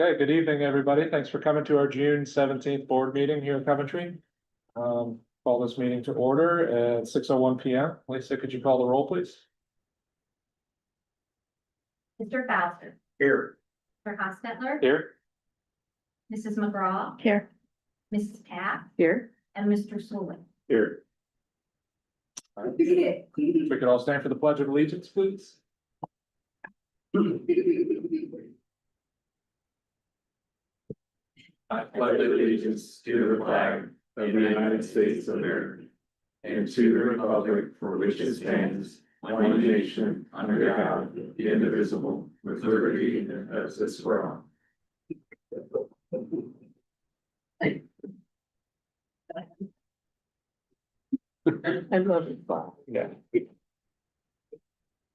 Okay, good evening, everybody. Thanks for coming to our June 17th board meeting here in Coventry. Call this meeting to order at 6:01 PM. Lisa, could you call the roll, please? Mr. Bowser, Here. Mr. Hostetler, Here. Mrs. McGraw, Here. Mrs. Pat, Here. and Mr. Sullivan. Here. All right. We could all stand for the Pledge of Allegiance, please. I pledge allegiance to the flag of the United States of America and to the republic for which it stands, one nation, under God, indivisible, with liberty and justice for all. I love it. Yeah.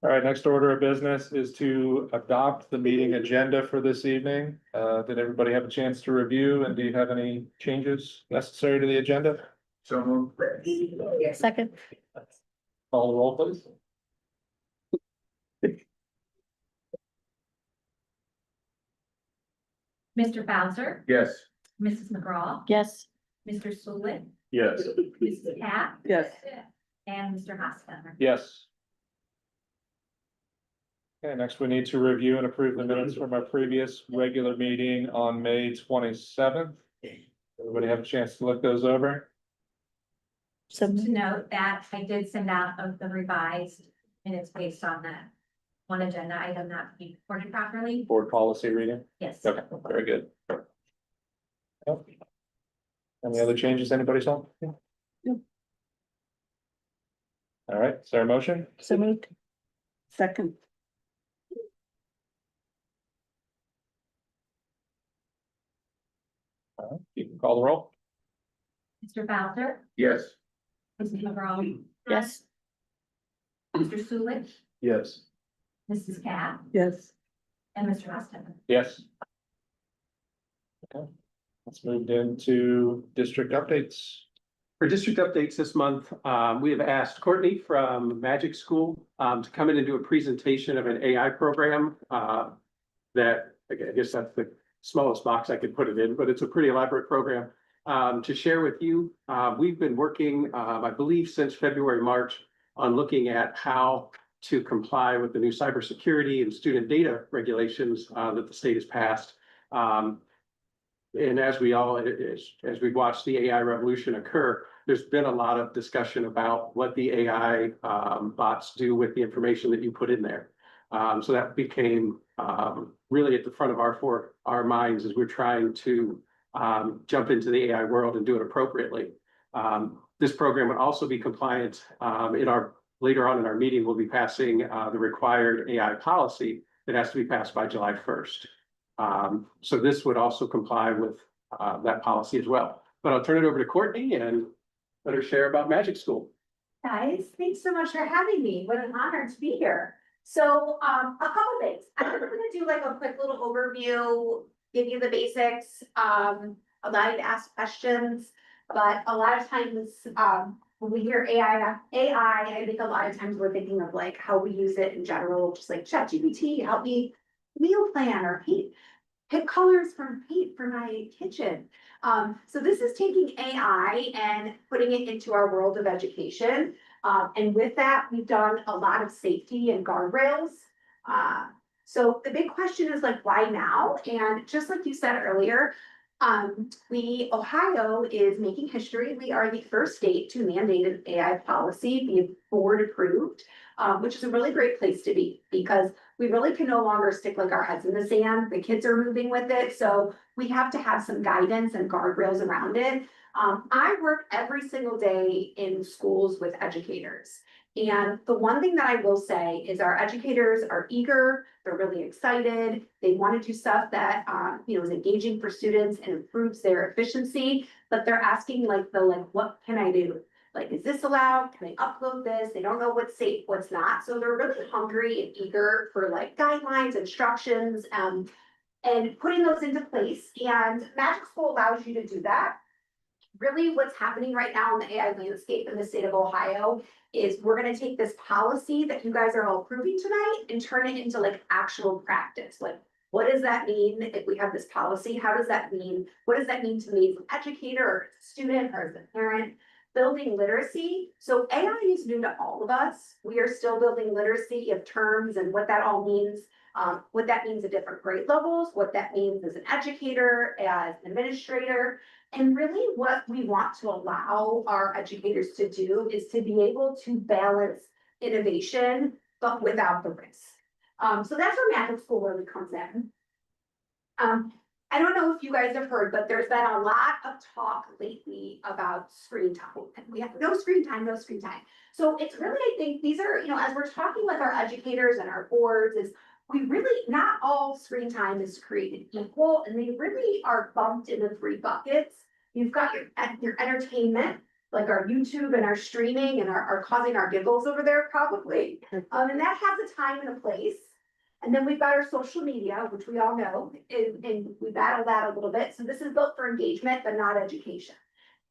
All right, next order of business is to adopt the meeting agenda for this evening. Did everybody have a chance to review, and do you have any changes necessary to the agenda? So moved. Second. Call the roll, please. Mr. Bowser, Yes. Mrs. McGraw, Yes. Mr. Sullivan, Yes. Mrs. Pat, Yes. and Mr. Hostetler. Yes. Okay, next we need to review and approve the minutes from our previous regular meeting on May 27th. Everybody have a chance to look those over? So To note that I did send out of the revised minutes based on that one agenda item not being reported properly. Board policy reading? Yes. Okay, very good. Yep. Any other changes anybody saw? No. All right, is there a motion? So moved. Second. You can call the roll. Mr. Bowser, Yes. Mrs. McGraw. Yes. Mr. Sullivan, Yes. Mrs. Pat, Yes. and Mr. Hostetler. Yes. Okay, let's move into district updates. For district updates this month, we have asked Courtney from Magic School to come in and do a presentation of an AI program. That, I guess that's the smallest box I could put it in, but it's a pretty elaborate program to share with you. We've been working, I believe, since February, March on looking at how to comply with the new cybersecurity and student data regulations that the state has passed. And as we all, as we watch the AI revolution occur, there's been a lot of discussion about what the AI bots do with the information that you put in there. So that became really at the front of our minds as we're trying to jump into the AI world and do it appropriately. This program would also be compliant later on in our meeting, we'll be passing the required AI policy that has to be passed by July 1st. So this would also comply with that policy as well. But I'll turn it over to Courtney and let her share about Magic School. Guys, thanks so much for having me. What an honor to be here. So, a couple things. I'm gonna do like a quick little overview, give you the basics, allow you to ask questions. But a lot of times, when we hear AI, I think a lot of times we're thinking of like how we use it in general, just like ChatGPT, help me meal plan or pick colors from paint for my kitchen. So this is taking AI and putting it into our world of education. And with that, we've done a lot of safety and guardrails. So the big question is like, why now? And just like you said earlier, Ohio is making history. We are the first state to mandate an AI policy, be board approved, which is a really great place to be because we really can no longer stick like our heads in the sand. The kids are moving with it. So we have to have some guidance and guardrails around it. I work every single day in schools with educators. And the one thing that I will say is our educators are eager, they're really excited, they want to do stuff that is engaging for students and improves their efficiency, but they're asking like what can I do? Like, is this allowed? Can I upload this? They don't know what's safe, what's not. So they're really hungry and eager for like guidelines, instructions, and putting those into place. And Magic School allows you to do that. Really what's happening right now in the AI landscape in the state of Ohio is we're going to take this policy that you guys are all approving tonight and turn it into like actual practice. Like What does that mean if we have this policy? How does that mean? What does that mean to me as an educator or as a student or as a parent? Building literacy. So AI is new to all of us. We are still building literacy of terms and what that all means. What that means at different grade levels, what that means as an educator, as an administrator. And really what we want to allow our educators to do is to be able to balance innovation, but without the risk. So that's where Magic School really comes in. I don't know if you guys have heard, but there's been a lot of talk lately about screen time. We have no screen time, no screen time. So it's really, I think these are, as we're talking with our educators and our boards, is we really, not all screen time is created equal, and they really are bumped into 3 buckets. You've got your entertainment, like our YouTube and our streaming and our causing our giggles over there probably. And that has a time and a place. And then we've got our social media, which we all know, and we battle that a little bit. So this is built for engagement, but not education.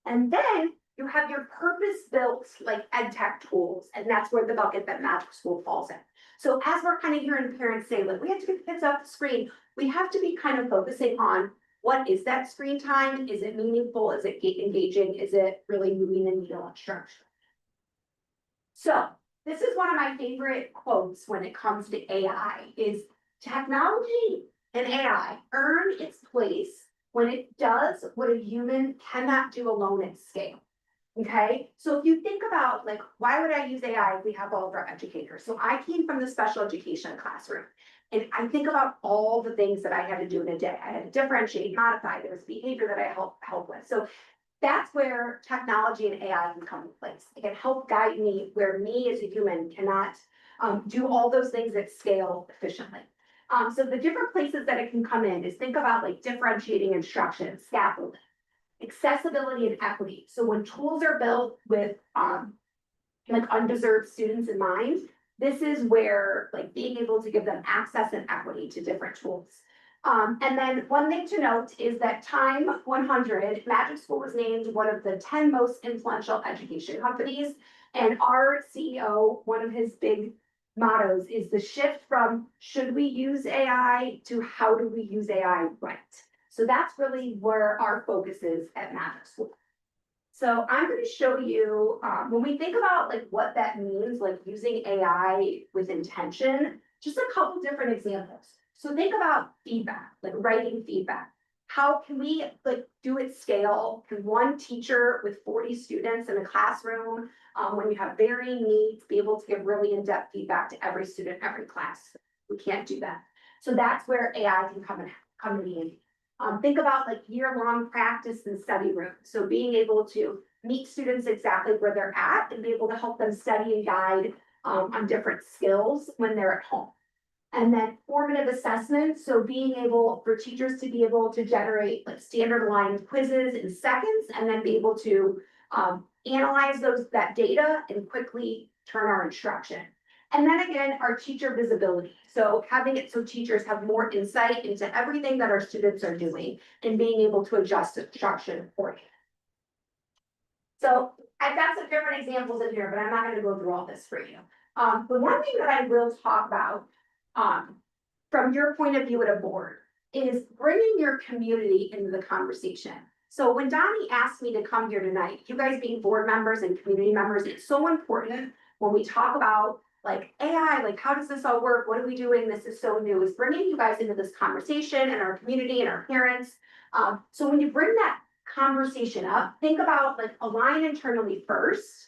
And then you have your purpose-built like ed tech tools, and that's where the bucket that Magic School falls in. So as we're kind of hearing parents say, like, we have to get kids off the screen, we have to be kind of focusing on what is that screen time? Is it meaningful? Is it engaging? Is it really moving the needle on structure? So this is one of my favorite quotes when it comes to AI is technology and AI earn its place when it does what a human cannot do alone at scale. Okay, so if you think about like, why would I use AI if we have all of our educators? So I came from the special education classroom and I think about all the things that I had to do in a day. I had to differentiate, modify, there was behavior that I help with. So that's where technology and AI can come into place. It can help guide me where me as a human cannot do all those things at scale efficiently. So the different places that it can come in is think about like differentiating instruction, scaffolding, accessibility and equity. So when tools are built with like undeserved students in mind, this is where like being able to give them access and equity to different tools. And then one thing to note is that Time 100, Magic School was named one of the 10 most influential education companies. And our CEO, one of his big mottos is the shift from should we use AI to how do we use AI right? So that's really where our focus is at Magic School. So I'm going to show you, when we think about like what that means, like using AI with intention, just a couple different examples. So think about feedback, like writing feedback. How can we like do it scale? Can one teacher with 40 students in a classroom, when you have varying needs, be able to give really in-depth feedback to every student, every class? We can't do that. So that's where AI can come in. Think about like year-long practice and study room. So being able to meet students exactly where they're at and be able to help them study and guide on different skills when they're at home. And then formative assessment. So being able for teachers to be able to generate like standardized quizzes in seconds and then be able to analyze that data and quickly turn our instruction. And then again, our teacher visibility. So having it so teachers have more insight into everything that our students are doing and being able to adjust instruction for you. So I've got some different examples in here, but I'm not going to go through all this for you. But one thing that I will talk about from your point of view at a board is bringing your community into the conversation. So when Donnie asked me to come here tonight, you guys being board members and community members, it's so important when we talk about like AI, like how does this all work? What are we doing? This is so new, is bringing you guys into this conversation and our community and our parents. So when you bring that conversation up, think about like align internally first,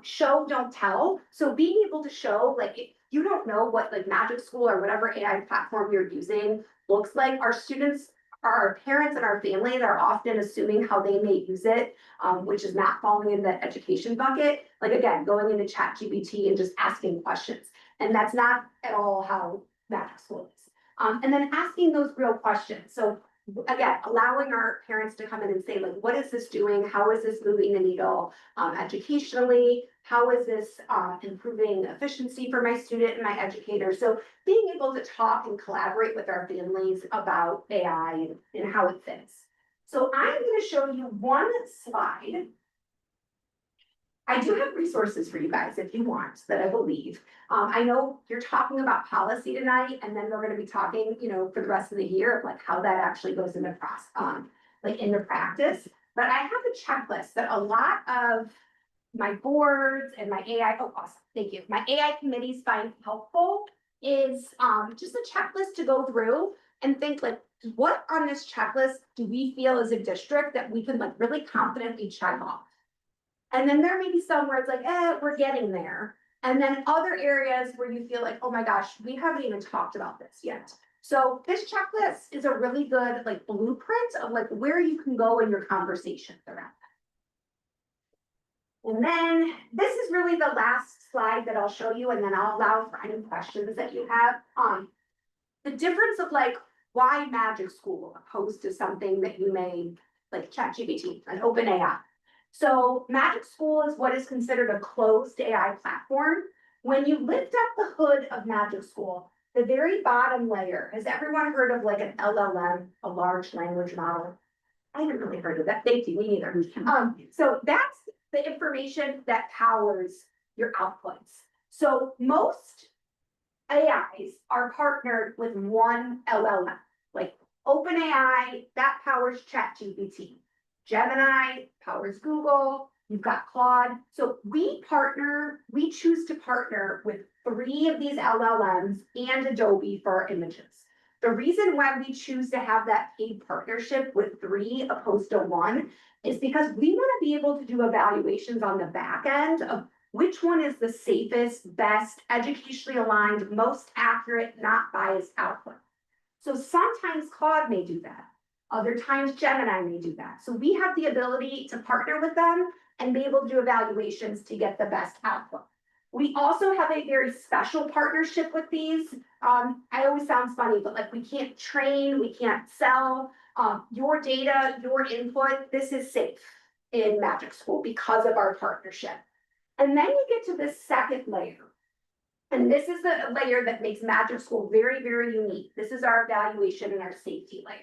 show, don't tell. So being able to show, like if you don't know what like Magic School or whatever AI platform you're using looks like, our students, our parents and our families are often assuming how they may use it, which is not falling in the education bucket. Like again, going into ChatGPT and just asking questions. And that's not at all how Magic School is. And then asking those real questions. So again, allowing our parents to come in and say, like, what is this doing? How is this moving the needle educationally? How is this improving efficiency for my student and my educator? So being able to talk and collaborate with our families about AI and how it fits. So I'm going to show you one slide. I do have resources for you guys if you want, that I believe. I know you're talking about policy tonight, and then we're gonna be talking, you know, for the rest of the year, of like how that actually goes into like into practice. But I have a checklist that a lot of my boards and my AI, oh, awesome, thank you. My AI committees find helpful is just a checklist to go through and think like, what on this checklist do we feel as a district that we can like really confidently check off? And then there may be some where it's like, we're getting there. And then other areas where you feel like, oh my gosh, we haven't even talked about this yet. So this checklist is a really good like blueprint of like where you can go in your conversations around that. And then this is really the last slide that I'll show you, and then I'll allow for any questions that you have. The difference of like why Magic School opposed to something that you may like ChatGPT, an open AI. So Magic School is what is considered a closed AI platform. When you lift up the hood of Magic School, the very bottom layer, has everyone heard of like an LLM, a large language model? I haven't really heard of that. Thank you, me neither. So that's the information that powers your outputs. So most AIs are partnered with one LLM, like OpenAI, that powers ChatGPT. Gemini powers Google, you've got Claude. So we choose to partner with 3 of these LLMs and Adobe for our images. The reason why we choose to have that paid partnership with 3 opposed to 1 is because we want to be able to do evaluations on the back end of which one is the safest, best, educationally aligned, most accurate, not biased output. So sometimes Claude may do that. Other times Gemini may do that. So we have the ability to partner with them and be able to do evaluations to get the best output. We also have a very special partnership with these. I always sounds funny, but like we can't train, we can't sell your data, your input. This is safe in Magic School because of our partnership. And then you get to this second layer. And this is the layer that makes Magic School very, very unique. This is our evaluation and our safety layer.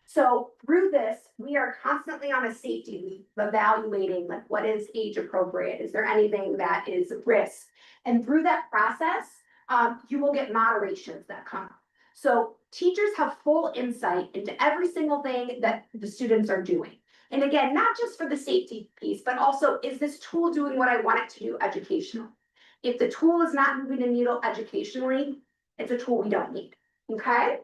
So through this, we are constantly on a safety loop, evaluating like what is age appropriate? Is there anything that is risk? And through that process, you will get moderations that come. So teachers have full insight into every single thing that the students are doing. And again, not just for the safety piece, but also, is this tool doing what I want it to do educational? If the tool is not moving the needle educationally, it's a tool we don't need, okay?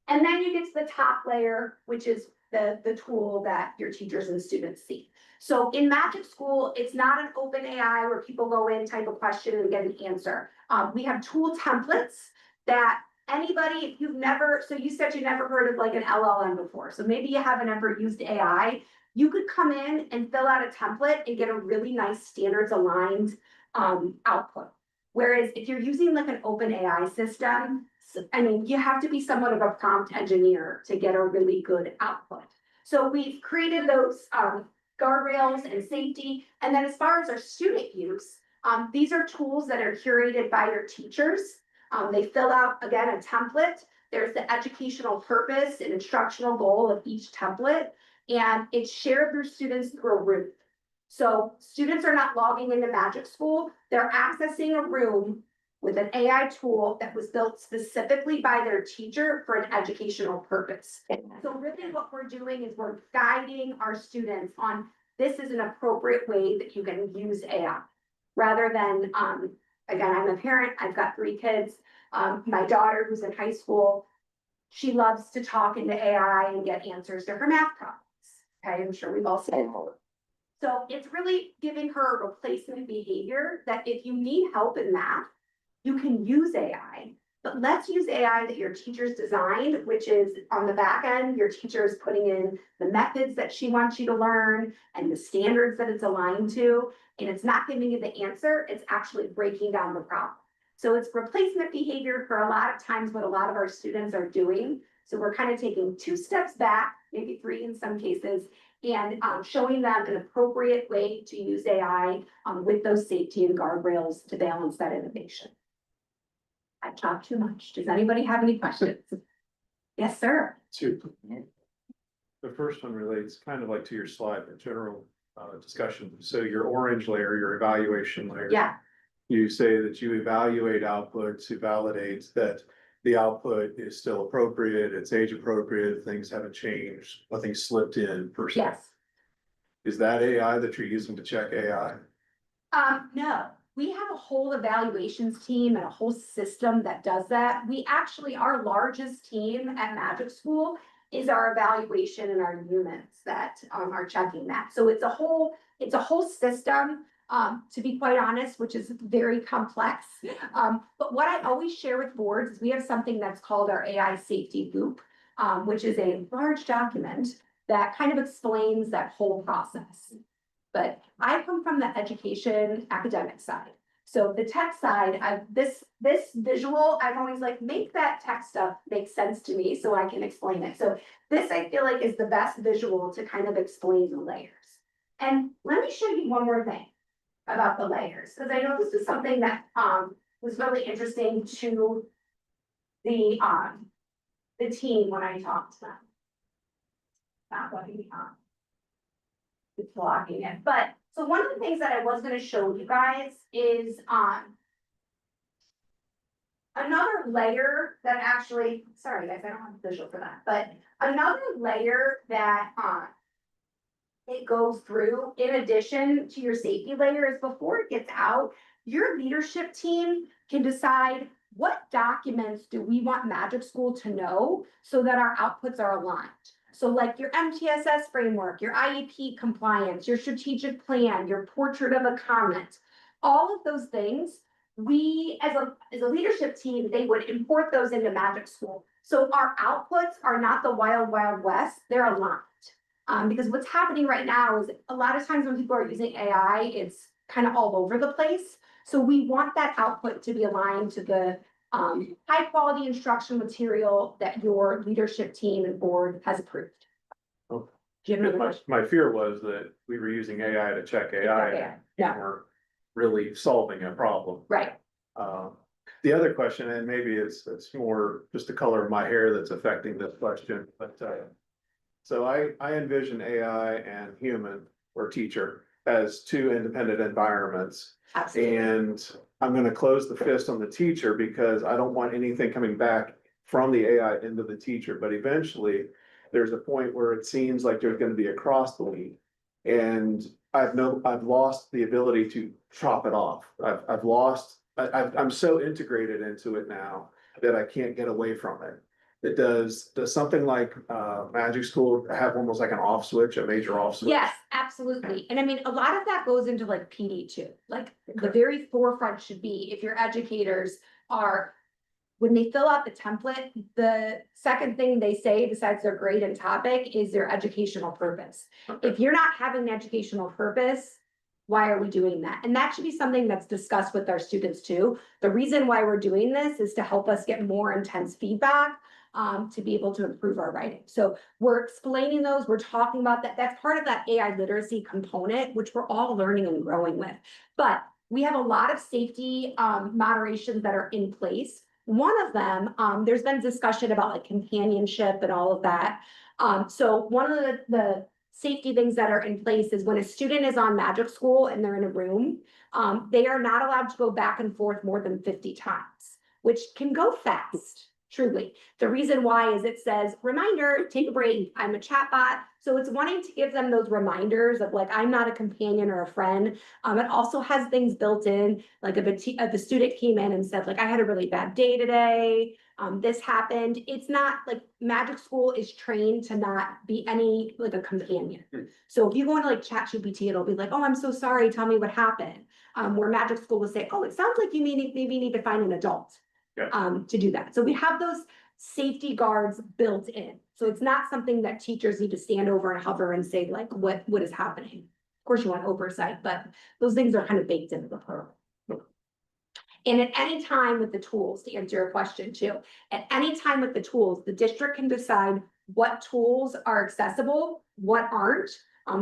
And then you get to the top layer, which is the tool that your teachers and students see. So in Magic School, it's not an open AI where people go in, type a question and get an answer. We have tool templates that anybody, if you've never, so you said you never heard of like an LLM before, so maybe you haven't ever used AI, you could come in and fill out a template and get a really nice standards aligned output. Whereas if you're using like an open AI system, I mean, you have to be somewhat of a prompt engineer to get a really good output. So we've created those guardrails and safety. And then as far as our student use, these are tools that are curated by your teachers. They fill out, again, a template. There's the educational purpose and instructional goal of each template, and it's shared through students through a room. So students are not logging into Magic School. They're accessing a room with an AI tool that was built specifically by their teacher for an educational purpose. So really what we're doing is we're guiding our students on this is an appropriate way that you can use AI. Rather than, again, I'm a parent, I've got 3 kids. My daughter who's in high school, she loves to talk into AI and get answers to her math problems. Okay, I'm sure we've all seen it. So it's really giving her a replacement behavior that if you need help in math, you can use AI, but let's use AI that your teacher's designed, which is on the back end, your teacher is putting in the methods that she wants you to learn and the standards that it's aligned to, and it's not giving you the answer, it's actually breaking down the problem. So it's replacement behavior for a lot of times what a lot of our students are doing. So we're kind of taking 2 steps back, maybe 3 in some cases, and showing them an appropriate way to use AI with those safety and guardrails to balance that innovation. I've talked too much. Does anybody have any questions? Yes, sir. 2. The first one relates kind of like to your slide, the general discussion. So your orange layer, your evaluation layer. Yeah, You say that you evaluate output to validate that the output is still appropriate, it's age appropriate, things haven't changed, nothing slipped in per se. yes. Is that AI that you're using to check AI? No, we have a whole evaluations team and a whole system that does that. We actually, our largest team at Magic School is our evaluation and our units that are checking that. So it's a whole system, to be quite honest, which is very complex. But what I always share with boards is we have something that's called our AI safety loop, which is a large document that kind of explains that whole process. But I come from the education academic side. So the tech side, this visual, I'm always like, make that tech stuff make sense to me so I can explain it. So this I feel like is the best visual to kind of explain the layers. And let me show you one more thing about the layers, because I know this is something that was really interesting to the team when I talked to them. Not letting me it's blocking it, but so one of the things that I was gonna show you guys is another layer that actually, sorry guys, I don't have a visual for that, but another layer that it goes through in addition to your safety layer is before it gets out, your leadership team can decide what documents do we want Magic School to know so that our outputs are aligned. So like your MTSS framework, your IEP compliance, your strategic plan, your portrait of a comment, all of those things, we as a leadership team, they would import those into Magic School. So our outputs are not the wild, wild west, they're aligned. Because what's happening right now is a lot of times when people are using AI, it's kind of all over the place. So we want that output to be aligned to the high quality instruction material that your leadership team and board has approved. Okay. Do you have another My, question? my fear was that we were using AI to check AI. AI, yeah. And we're really solving a problem. Right, The other question, and maybe it's more just the color of my hair that's affecting this question, but so I envision AI and human or teacher as two independent environments. absolutely. And I'm gonna close the fist on the teacher because I don't want anything coming back from the AI into the teacher, but eventually there's a point where it seems like there's gonna be a cross bleed. And I've lost the ability to chop it off. I'm so integrated into it now that I can't get away from it. Does something like Magic School have almost like an off switch, a major off switch? Yes, absolutely. And I mean, a lot of that goes into like PD too. Like the very forefront should be if your educators are, when they fill out the template, the second thing they say besides their grade and topic is their educational purpose. Okay. If you're not having an educational purpose, why are we doing that? And that should be something that's discussed with our students too. The reason why we're doing this is to help us get more intense feedback to be able to improve our writing. So we're explaining those, we're talking about that. That's part of that AI literacy component, which we're all learning and growing with. But we have a lot of safety moderations that are in place. One of them, there's been discussion about like companionship and all of that. So one of the safety things that are in place is when a student is on Magic School and they're in a room, they are not allowed to go back and forth more than 50 times, which can go fast. Truly. The reason why is it says, reminder, take a break. I'm a chatbot. So it's wanting to give them those reminders of like, I'm not a companion or a friend. It also has things built in, like if a student came in and said, like, I had a really bad day today. This happened. It's not like Magic School is trained to not be any like a companion. So if you go into like ChatGPT, it'll be like, oh, I'm so sorry. Tell me what happened. Where Magic School will say, oh, it sounds like you maybe need to find an adult. To do that. So we have those safety guards built in. So it's not something that teachers need to stand over and hover and say like, what is happening? Of course you want oversight, but those things are kind of baked into the program. And at any time with the tools, to answer your question too, at any time with the tools, the district can decide what tools are accessible, what aren't.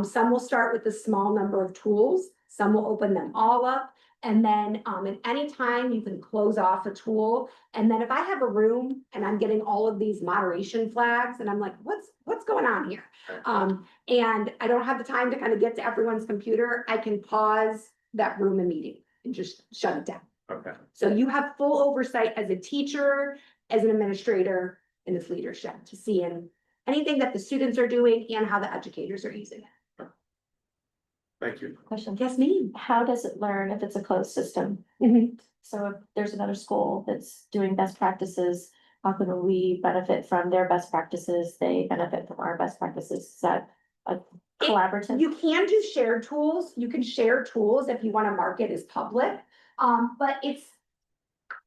Some will start with a small number of tools. Some will open them all up. And then, at any time you can close off a tool. And then if I have a room and I'm getting all of these moderation flags and I'm like, what's going on here? And I don't have the time to kind of get to everyone's computer, I can pause that room immediately and just shut it down. Okay. So you have full oversight as a teacher, as an administrator, in this leadership to see anything that the students are doing and how the educators are using it. Thank you. Question. Yes, me. How does it learn if it's a closed system? So if there's another school that's doing best practices, how can we benefit from their best practices? They benefit from our best practices. Is that a collaborative? You can do shared tools. You can share tools if you want to mark it as public. But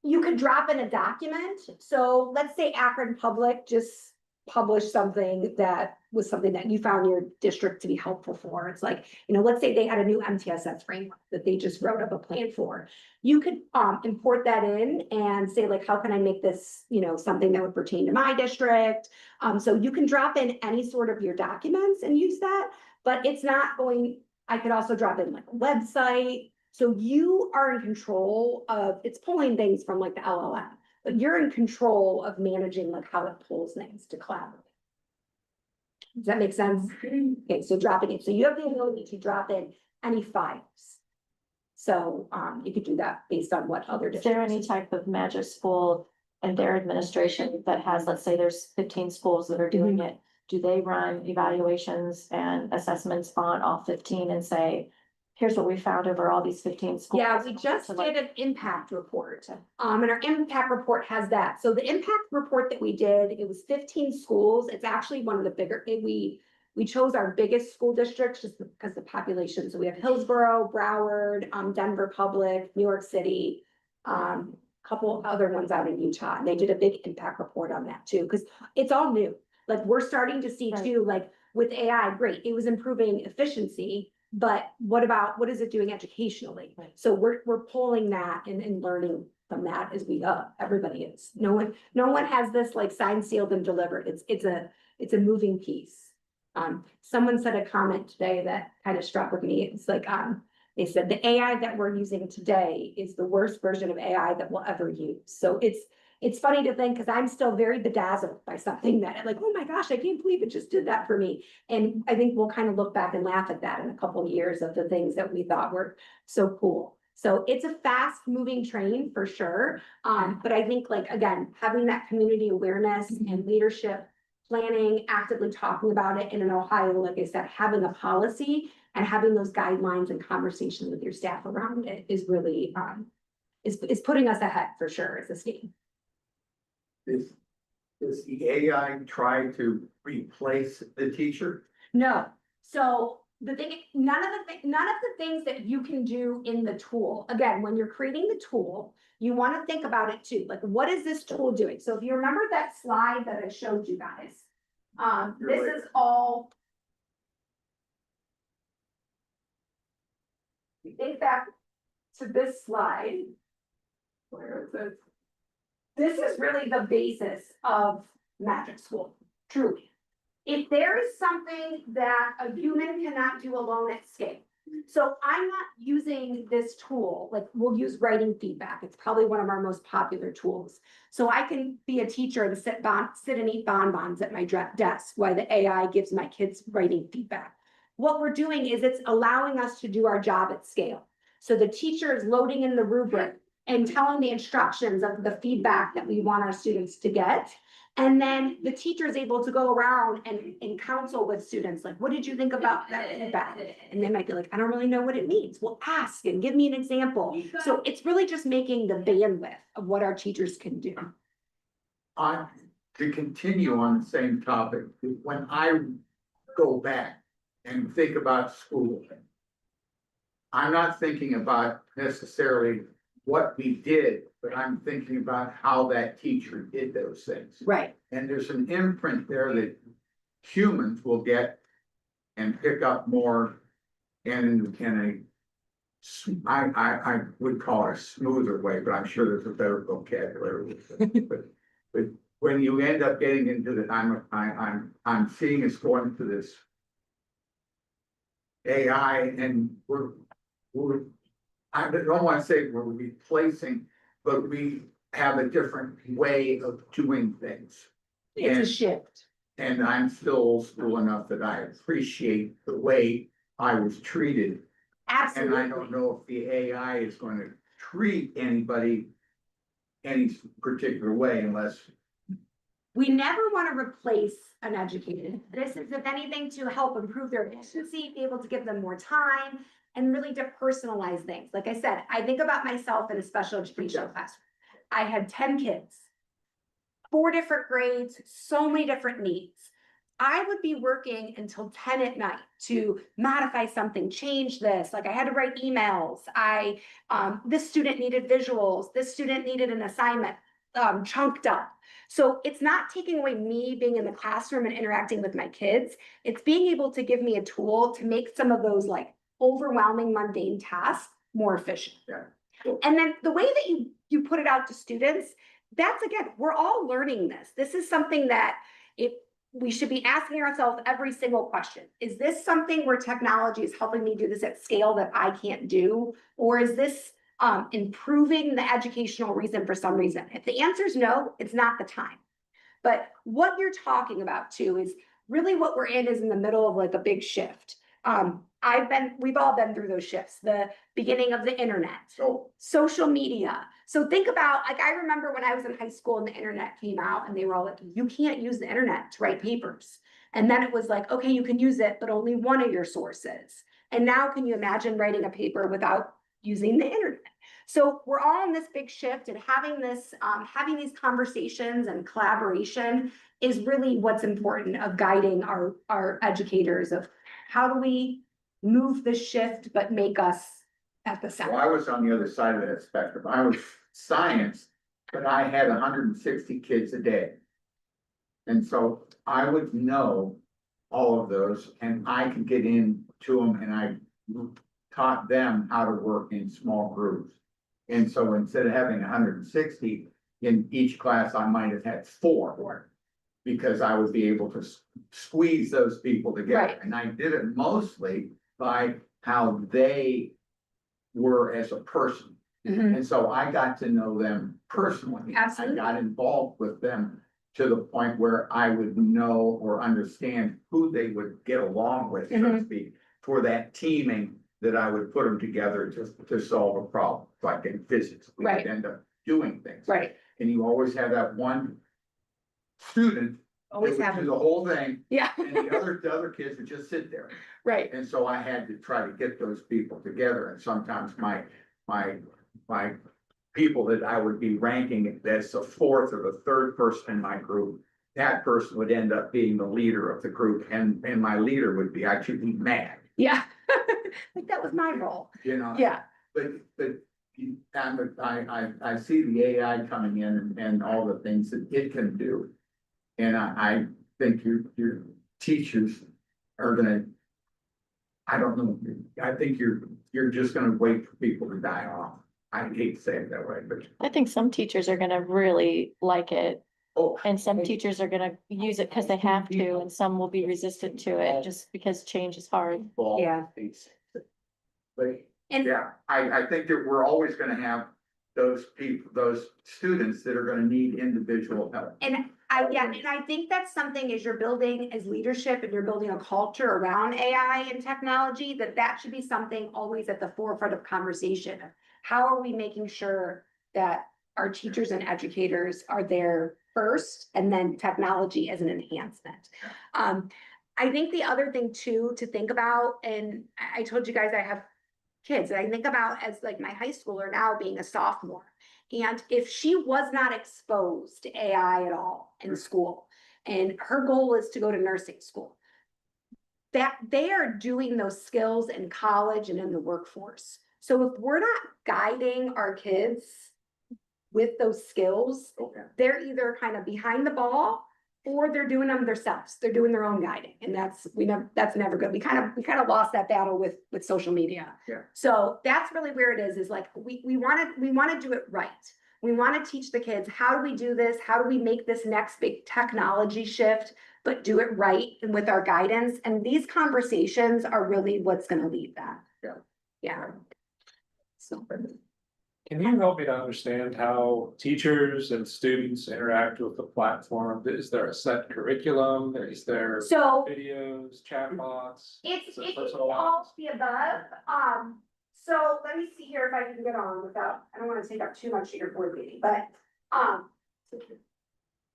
you could drop in a document. So let's say Akron Public just published something that was something that you found your district to be helpful for. It's like, let's say they had a new MTSS framework that they just wrote up a plan for. You could import that in and say like, how can I make this, something that would pertain to my district? So you can drop in any sort of your documents and use that, but it's not going, I could also drop in like a website. So you are in control of, it's pulling things from like the LLM, but you're in control of managing like how it pulls things to collaborate. Does that make sense? Okay, so dropping it. So you have the ability to drop in any files. So you could do that based on what other Is there any districts. type of magic school and their administration that has, let's say there's 15 schools that are doing it? Do they run evaluations and assessments on all 15 and say, here's what we found over all these 15 schools? Yeah, we just So, like, did an impact report. And our impact report has that. So the impact report that we did, it was 15 schools. It's actually one of the bigger, we chose our biggest school districts just because the population. So we have Hillsborough, Broward, Denver Public, New York City, couple other ones out in Utah. And they did a big impact report on that too, because it's all new. Like we're starting to see Right. too, like with AI, great, it was improving efficiency. But what is it doing educationally? Right. So we're pulling that and learning from that as we go. Everybody is. No one has this like signed, sealed, and delivered. It's a moving piece. Someone said a comment today that kind of struck with me. It's like they said the AI that we're using today is the worst version of AI that we'll ever use. So it's funny to think because I'm still very bedazzled by something that like, oh my gosh, I can't believe it just did that for me. And I think we'll kind of look back and laugh at that in a couple of years of the things that we thought were so cool. So it's a fast moving train for sure. But I think like, again, having that community awareness and leadership planning, actively talking about it. And in Ohio, like I said, having a policy and having those guidelines and conversations with your staff around it is really, is putting us ahead for sure as a state. Does the AI try to replace the teacher? No, so the thing, none of the things that you can do in the tool, again, when you're creating the tool, you want to think about it too, like what is this tool doing? So if you remember that slide that I showed you guys, this is all. You think back to this slide. Where is it? This is really the basis of Magic School, truly. If there is something that a human cannot do alone at scale. So I'm not using this tool, like we'll use writing feedback. It's probably one of our most popular tools. So I can be a teacher and sit and eat bonbons at my desk while the AI gives my kids writing feedback. What we're doing is it's allowing us to do our job at scale. So the teacher is loading in the rubric and telling the instructions of the feedback that we want our students to get. And then the teacher is able to go around and counsel with students, like, what did you think about that feedback? And they might be like, I don't really know what it means. Well, ask and give me an example. So it's really just making the bandwidth of what our teachers can do. To continue on the same topic, when I go back and think about school, I'm not thinking about necessarily what we did, but I'm thinking about how that teacher did those things. Right. And there's an imprint there that humans will get and pick up more in I would call it a smoother way, but I'm sure there's a better vocabulary. But when you end up getting into the, I'm seeing us going to this AI, and we're I don't want to say we're replacing, but we have a different way of doing things. It's a And- shift. And I'm still old school enough that I appreciate the way I was treated. And Absolutely. I don't know if the AI is going to treat anybody any particular way unless, We never want to replace an educator. This is, if anything, to help improve their efficiency, be able to give them more time and really to personalize things. Like I said, I think about myself in a special education classroom. I had 10 kids, 4 different grades, so many different needs. I would be working until 10 at night to modify something, change this. Like I had to write emails. This student needed visuals. This student needed an assignment chunked up. So it's not taking away me being in the classroom and interacting with my kids. It's being able to give me a tool to make some of those like overwhelming mundane tasks more efficient. Yeah. And then the way that you put it out to students, that's again, we're all learning this. This is something that we should be asking ourselves every single question. Is this something where technology is helping me do this at scale that I can't do? Or is this improving the educational reason for some reason? If the answer is no, it's not the time. But what you're talking about too is really what we're in is in the middle of like a big shift. We've all been through those shifts, the beginning of the internet, so social media. So think about, like, I remember when I was in high school and the internet came out and they were all like, you can't use the internet to write papers. And then it was like, okay, you can use it, but only one of your sources. And now can you imagine writing a paper without using the internet? So we're all in this big shift, and having these conversations and collaboration is really what's important of guiding our educators of how do we move the shift, but make us at the well, center. I was on the other side of that spectrum. I was science, but I had 160 kids a day. And so I would know all of those and I could get into them, and I taught them how to work in small groups. And so instead of having 160 in each class, I might have had 4. Because I would be able to squeeze those people together. Right. And I did it mostly by how they were as a person. Mhm. And so I got to know them personally. Absolutely. I got involved with them to the point where I would know or understand who they would get along with, so to Mhm. speak, for that teaming that I would put them together to solve a problem, like in physics. We Right. would end up doing things. Right, And you always have that one student that always would have do it. the whole thing, Yeah, and the other kids would just sit there. right, And so I had to try to get those people together, and sometimes my people that I would be ranking as the 4th or the 3rd person in my group, that person would end up being the leader of the group, and my leader would be actually be mad, yeah. Like that was my role. you know? Yeah, But I see the AI coming in and all the things that it can do. And I think your teachers are gonna, I don't know, I think you're just gonna wait for people to die off. I hate to say it that way, but, I think some teachers are gonna really like it, oh. and some teachers are gonna use it because they have to, and some will be resistant to it just because change is hard. Yeah. But, and yeah, I think that we're always gonna have those people, those students that are gonna need individual help. I think that's something as you're building as leadership and you're building a culture around AI and technology, that should be something always at the forefront of conversation. How are we making sure that our teachers and educators are there first, and then technology as an enhancement? I think the other thing too, to think about, and I told you guys I have kids, and I think about as like my high schooler now being a sophomore. And if she was not exposed to AI at all in school, and her goal is to go to nursing school, that they are doing those skills in college and in the workforce. So if we're not guiding our kids with those skills, Okay. they're either kind of behind the ball or they're doing them themselves. They're doing their own guiding, and that's never good. We kind of lost that battle with social media. Yeah. So that's really where it is like we want to do it right. We want to teach the kids, how do we do this? How do we make this next big technology shift, but do it right and with our guidance? And these conversations are really what's going to lead that. Yeah. Yeah. Can you help me to understand how teachers and students interact with the platform? Is there a set curriculum? Is there So videos, chatbots? it's Is it it's personalized? all of the above. So let me see here if I can get on without, I don't wanna take up too much of your board meeting, but,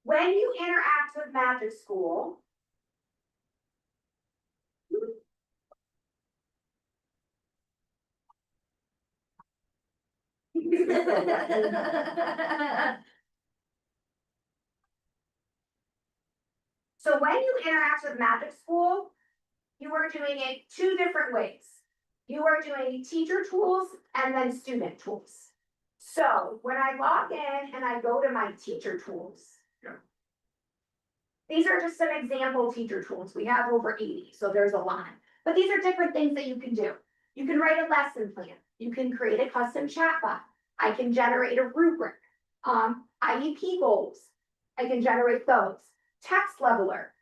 when you interact with Magic School. So when you interact with Magic School, you are doing it two different ways. You are doing teacher tools and then student tools. So when I log in and I go to my teacher tools. Yeah. These are just some example teacher tools. We have over 80, so there's a lot. But these are different things that you can do. You can write a lesson plan. You can create a custom chatbot. I can generate a rubric. IEP goals. I can generate those. Text leveler.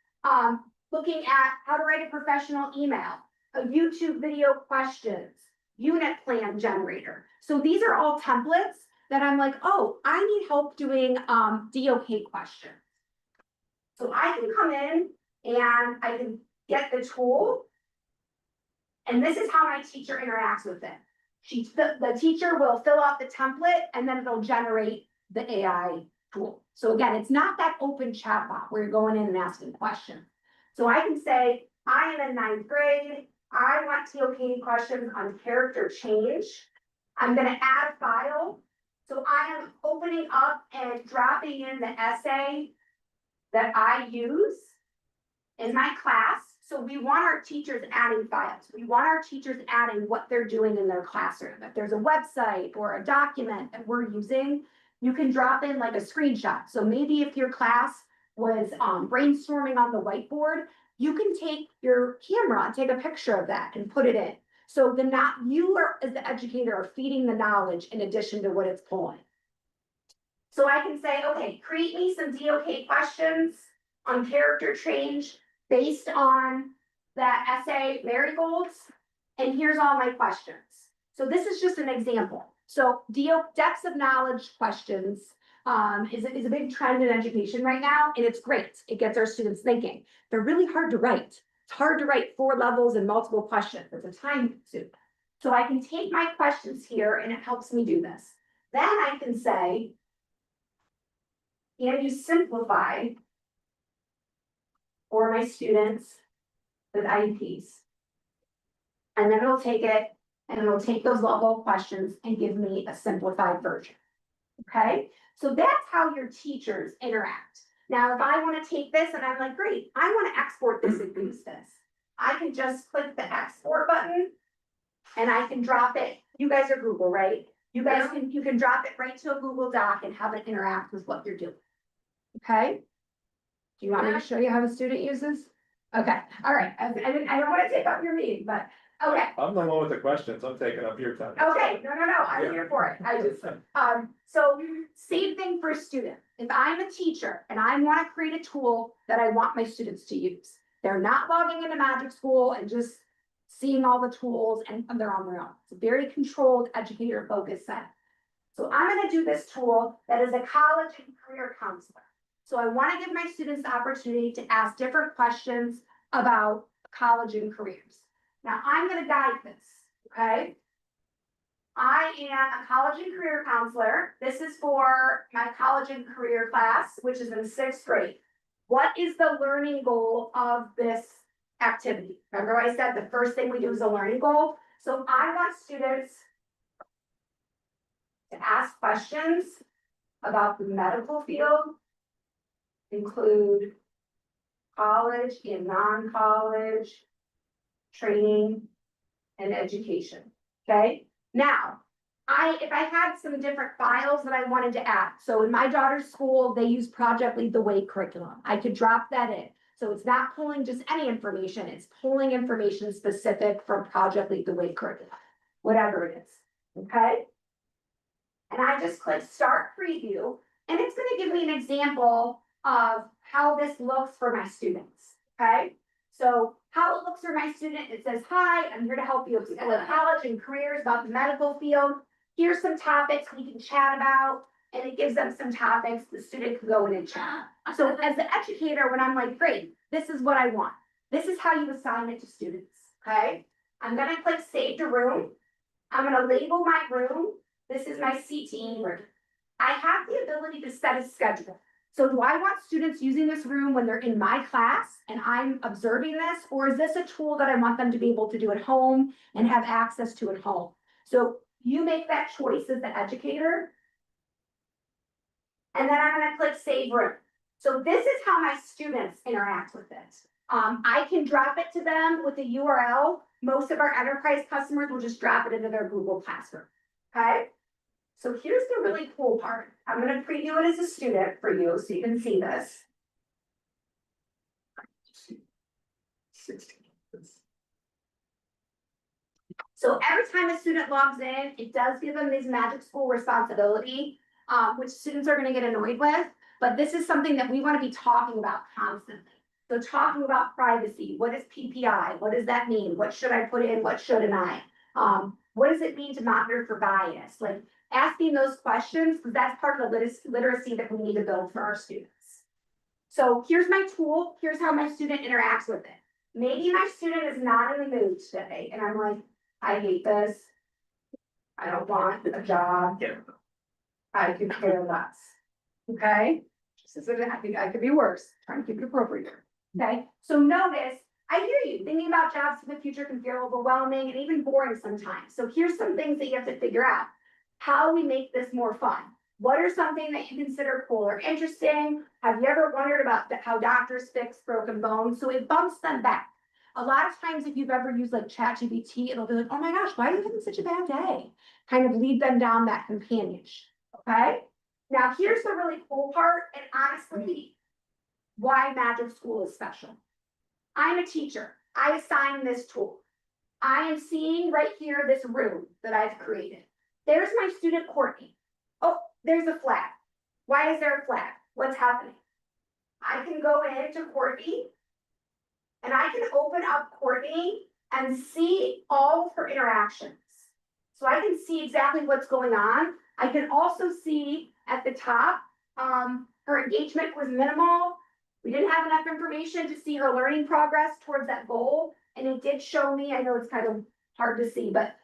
Looking at how to write a professional email, a YouTube video questions, unit plan generator. So these are all templates that I'm like, oh, I need help doing DOK questions. So I can come in and I can get the tool. And this is how my teacher interacts with it. The teacher will fill out the template and then it'll generate the AI tool. So again, it's not that open chatbot where you're going in and asking questions. So I can say, I am in 9th grade. I want TOK questions on character change. I'm gonna add a file. So I am opening up and dropping in the essay that I use in my class. So we want our teachers adding files. We want our teachers adding what they're doing in their classroom. If there's a website or a document that we're using, you can drop in like a screenshot. So maybe if your class was brainstorming on the whiteboard, you can take your camera and take a picture of that and put it in. So you are, as the educator, are feeding the knowledge in addition to what it's pulling. So I can say, okay, create me some DOK questions on character change based on that essay marigolds, and here's all my questions. So this is just an example. So depths of knowledge questions is a big trend in education right now, and it's great. It gets our students thinking. They're really hard to write. It's hard to write 4 levels and multiple questions. It's a time consumer. So I can take my questions here and it helps me do this. Then I can say, can you simplify for my students with IEPs? And then it'll take it and it'll take those level questions and give me a simplified version. Okay, so that's how your teachers interact. Now, if I want to take this and I'm like, great, I want to export this and use this, I can just click the export button and I can drop it. You guys are Google, right? You can drop it right to a Google Doc and have it interact with what you're doing. Okay. Do you want me to show you how a student uses? Okay, all right. I don't want to take up your meeting, but okay. I'm the one with the questions. I'm taking up your time. Okay, no, I'm here for it. I just, so same thing for a student. If I'm a teacher and I want to create a tool that I want my students to use, they're not logging into Magic School and just seeing all the tools and they're on their own. It's a very controlled educator focused set. So I'm going to do this tool that is a college and career counselor. So I want to give my students the opportunity to ask different questions about college and careers. Now I'm going to guide this, okay? I am a college and career counselor. This is for my college and career class, which is in 6th grade. What is the learning goal of this activity? Remember I said the first thing we do is a learning goal. So I want students to ask questions about the medical field, include college and non-college, training, and education, okay? Now, if I had some different files that I wanted to add, so in my daughter's school, they use Project Lead the Way curriculum. I could drop that in. So it's not pulling just any information, it's pulling information specific from Project Lead the Way curriculum, whatever it is, okay? And I just click Start Preview, and it's gonna give me an example of how this looks for my students, okay? So how it looks for my student, it says, hi, I'm here to help you explore college and careers about the medical field. here's some topics we can chat about, and it gives them some topics the student can go in and chat. So as the educator, when I'm like, great, this is what I want. This is how you assign it to students, okay? I'm gonna click save to room. I'm gonna label my room. This is my CTE room. I have the ability to set a schedule. So do I want students using this room when they're in my class and I'm observing this? Or is this a tool that I want them to be able to do at home and have access to at home? So you make that choice as the educator. And then I'm gonna click save room. So this is how my students interact with it. I can drop it to them with the URL. Most of our enterprise customers will just drop it into their Google Classroom, okay? So here's the really cool part. I'm gonna preview it as a student for you so you can see this. So every time a student logs in, it does give them this magic school responsibility, which students are gonna get annoyed with, but this is something that we wanna be talking about constantly. So talking about privacy, what is PPI? What does that mean? What should I put in? What shouldn't I? What does it mean to monitor for bias? Like asking those questions, because that's part of the literacy that we need to build for our students. So here's my tool. Here's how my student interacts with it. Maybe my student is not in the mood today, and I'm like, I hate this. I don't want a job. I could care less. Okay? I could be worse, trying to keep it appropriate. Okay, so notice, I hear you, thinking about jobs in the future can feel overwhelming and even boring sometimes. So here's some things that you have to figure out. How we make this more fun? What are something that you consider cool or interesting? Have you ever wondered about how doctors fix broken bones? So it bumps them back. A lot of times if you've ever used like ChatGPT, it'll be like, oh my gosh, why are you having such a bad day? Kind of lead them down that companionship, okay? Now here's the really cool part, and honestly, why Magic School is special. I'm a teacher. I assign this tool. I am seeing right here this room that I've created. There's my student Courtney. Oh, there's a flag. Why is there a flag? What's happening? I can go into Courtney and I can open up Courtney and see all of her interactions. So I can see exactly what's going on. I can also see at the top, her engagement was minimal. We didn't have enough information to see her learning progress towards that goal. And it did show me, I know it's kind of hard to see, but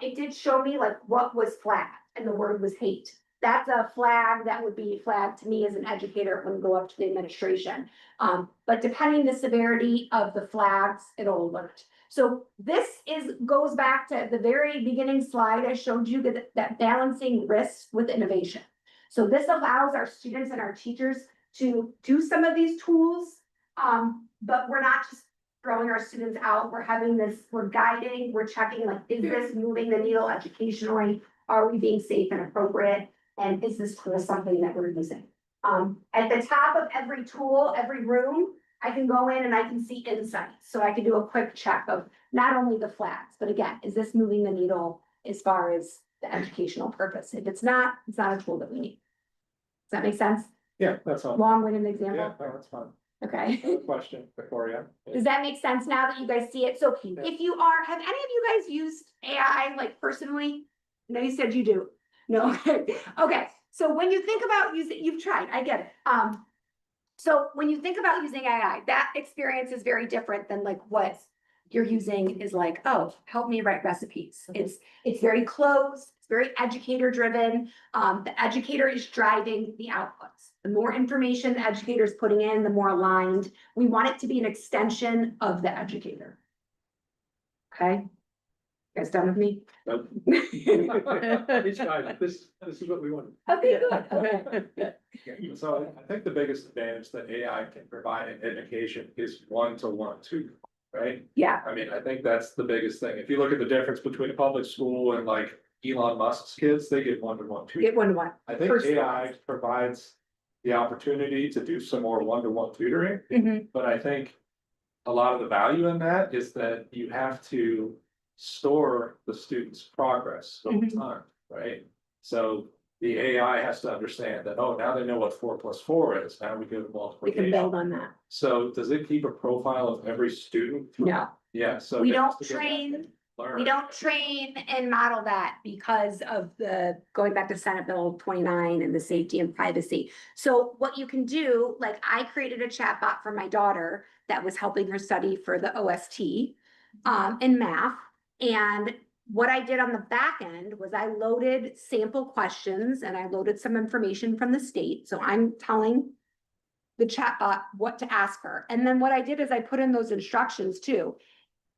it did show me like what was flagged, and the word was hate. That's a flag that would be flagged to me as an educator when we go up to the administration. But depending the severity of the flags, it'll alert. So this goes back to the very beginning slide I showed you, that balancing risk with innovation. So this allows our students and our teachers to do some of these tools, but we're not just throwing our students out. We're having this, we're guiding, we're checking, like, is this moving the needle educationally? Are we being safe and appropriate? And is this tool something that we're using? At the top of every tool, every room, I can go in and I can see insights. So I can do a quick check of not only the flags, but again, is this moving the needle as far as the educational purpose? If it's not a tool that we need. Does that make sense? Yeah, that's all. Long-winded Yeah, example? no, that's fine. Okay. Question before you. Does that make sense now that you guys see it? So if you have any of you guys used AI like personally? No, you said you do. No, okay. So when you think about using, you've tried, I get it. So when you think about using AI, that experience is very different than like what you're using is like, oh, help me write recipes. It's very closed, it's very educator driven. The educator is driving the outputs. The more information the educator is putting in, the more aligned. We want it to be an extension of the educator. Okay? You guys done with me? Nope. It's fine. This is what we want. Okay, good. Okay. So I think the biggest advantage that AI can provide in education is one-to-one tutoring, right? Yeah, I mean, I think that's the biggest thing. If you look at the difference between a public school and like Elon Musk's kids, they get one-to-one tutoring. get one. I think AI provides the opportunity to do some more one-to-one tutoring, Mhm. but I think a lot of the value in that is that you have to store the student's progress over Mhm. time, right? So the AI has to understand that, oh, now they know what 4+4 is, now we go to We can multiplication. build on that. So does it keep a profile of every student? No, Yeah, so. we it has don't to go back. train learn. We don't train and model that because of the, going back to Senate Bill 29 and the safety and privacy. So what you can do, like I created a chatbot for my daughter that was helping her study for the OST in math. And what I did on the back end was I loaded sample questions and I loaded some information from the state. So I'm telling the chatbot what to ask her. And then what I did is I put in those instructions too.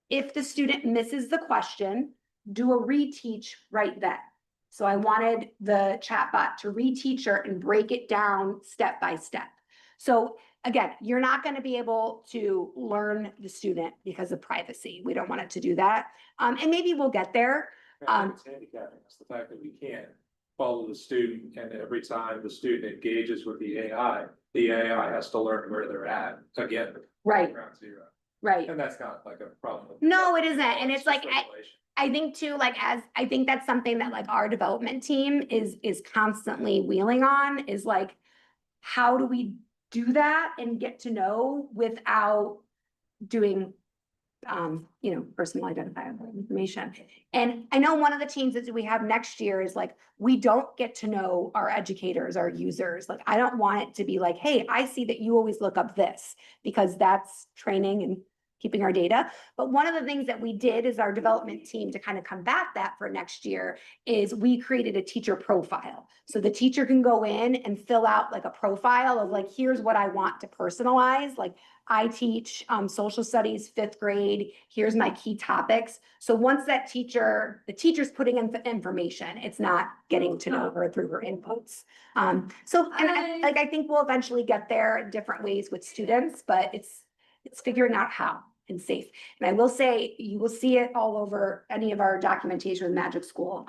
If the student misses the question, do a reteach right then. So I wanted the chatbot to reteach her and break it down step by step. So again, you're not going to be able to learn the student because of privacy. We don't want it to do that. And maybe we'll get there. It's handicapping, it's the fact that we can't follow the student, and every time the student engages with the AI has to learn where they're at again. Right. Ground zero. Right. And that's not like a problem. No, it isn't. And it's like, just regulation. I think too, like, as I think that's something that like our development team is constantly wheeling on, is like, how do we do that and get to know without doing personal identifiable information. And I know one of the changes that we have next year is like, we don't get to know our educators, our users. Like, I don't want it to be like, hey, I see that you always look up this, because that's training and keeping our data. But one of the things that we did is our development team, to kind of combat that for next year, is we created a teacher profile. So the teacher can go in and fill out like a profile of like, here's what I want to personalize. Like, I teach social studies, 5th grade. Here's my key topics. So once the teacher's putting in the information, it's not getting to know her through her inputs. And I think we'll eventually get there in different ways with students, but it's figuring out how and safe. And I will say, you will see it all over any of our documentation with Magic School.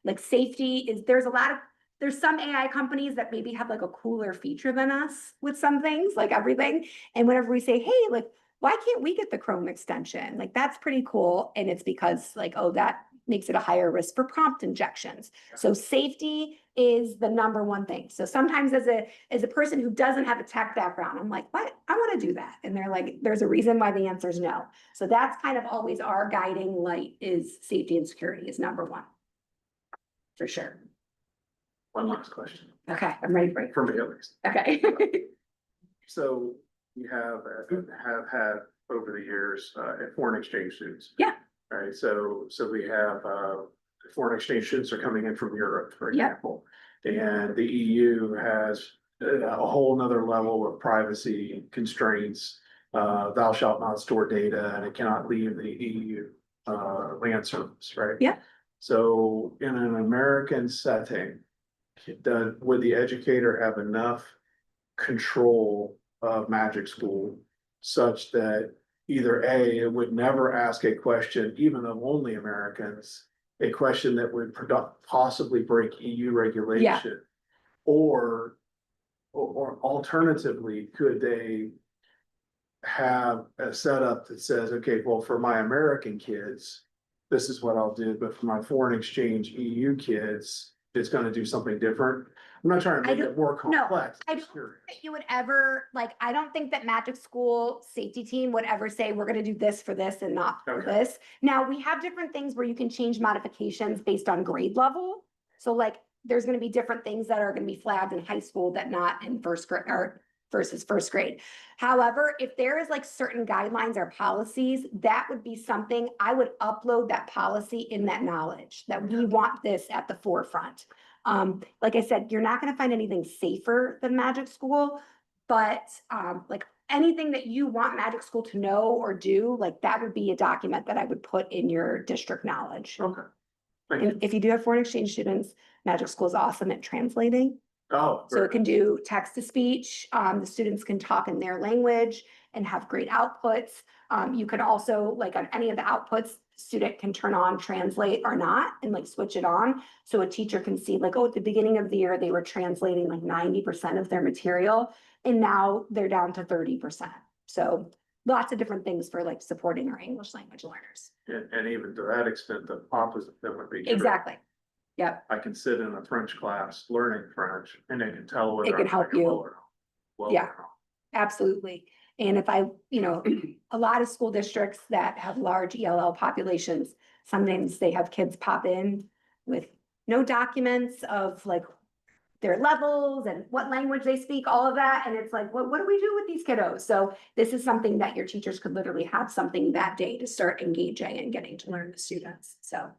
Like, safety is, there's some AI companies that maybe have like a cooler feature than us with some things, like everything. And whenever we say, hey, like, why can't we get the Chrome extension? Like, that's pretty cool. And it's because like, oh, that makes it a higher risk for prompt injections. So safety is the number one thing. So sometimes as a person who doesn't have a tech background, I'm like, what? I want to do that. And they're like, there's a reason why the answer is no. So that's kind of always our guiding light, is safety and security is number one. For sure. One last question, Okay, I'm ready for it. for me at least. Okay. So you have had over the years, foreign exchange students. Yeah. Right, so we have, foreign exchange students are coming in from Europe, for Yeah. example. And the EU has a whole nother level of privacy constraints. Thou shalt not store data, and it cannot leave the EU, land surface, right? Yeah. So in an American setting, would the educator have enough control of Magic School such that either A, it would never ask a question, even of only Americans, a question that would possibly break EU regulation? Or alternatively, could they have a setup that says, okay, well, for my American kids, this is what I'll do, but for my foreign exchange EU kids, it's gonna do something different? I'm not trying to make it more complex. I don't think you would ever, like, I don't think that Magic School safety team would ever say, we're gonna do this for this and not for Okay. this. Now, we have different things where you can change modifications based on grade level. So like, there's gonna be different things that are gonna be flagged in high school that not in 1st grade, or versus 1st grade. However, if there is like certain guidelines or policies, that would be something I would upload that policy in that knowledge that we want this at the forefront. Like I said, you're not going to find anything safer than Magic School, but like anything that you want Magic School to know or do, like that would be a document that I would put in your district knowledge. Okay. Thank you. And if you do have foreign exchange students, Magic School is awesome at translating. Oh. So it can do text to speech. The students can talk in their language and have great outputs. You could also, like on any of the outputs, student can turn on translate or not and like switch it on. So a teacher can see like, oh, at the beginning of the year, they were translating like 90% of their material, and now they're down to 30%. So lots of different things for like supporting our English language learners. And even to that extent, the opposite that would be true. Exactly. Yep. I can sit in a French class learning French, and it can tell whether It can I'm help doing you. well or not. Well Yeah. or not. Absolutely. And if I, a lot of school districts that have large ELL populations, sometimes they have kids pop in with no documents of like their levels and what language they speak, all of that. And it's like, what do we do with these kiddos? So this is something that your teachers could literally have something that day to start engaging and getting to learn the students. So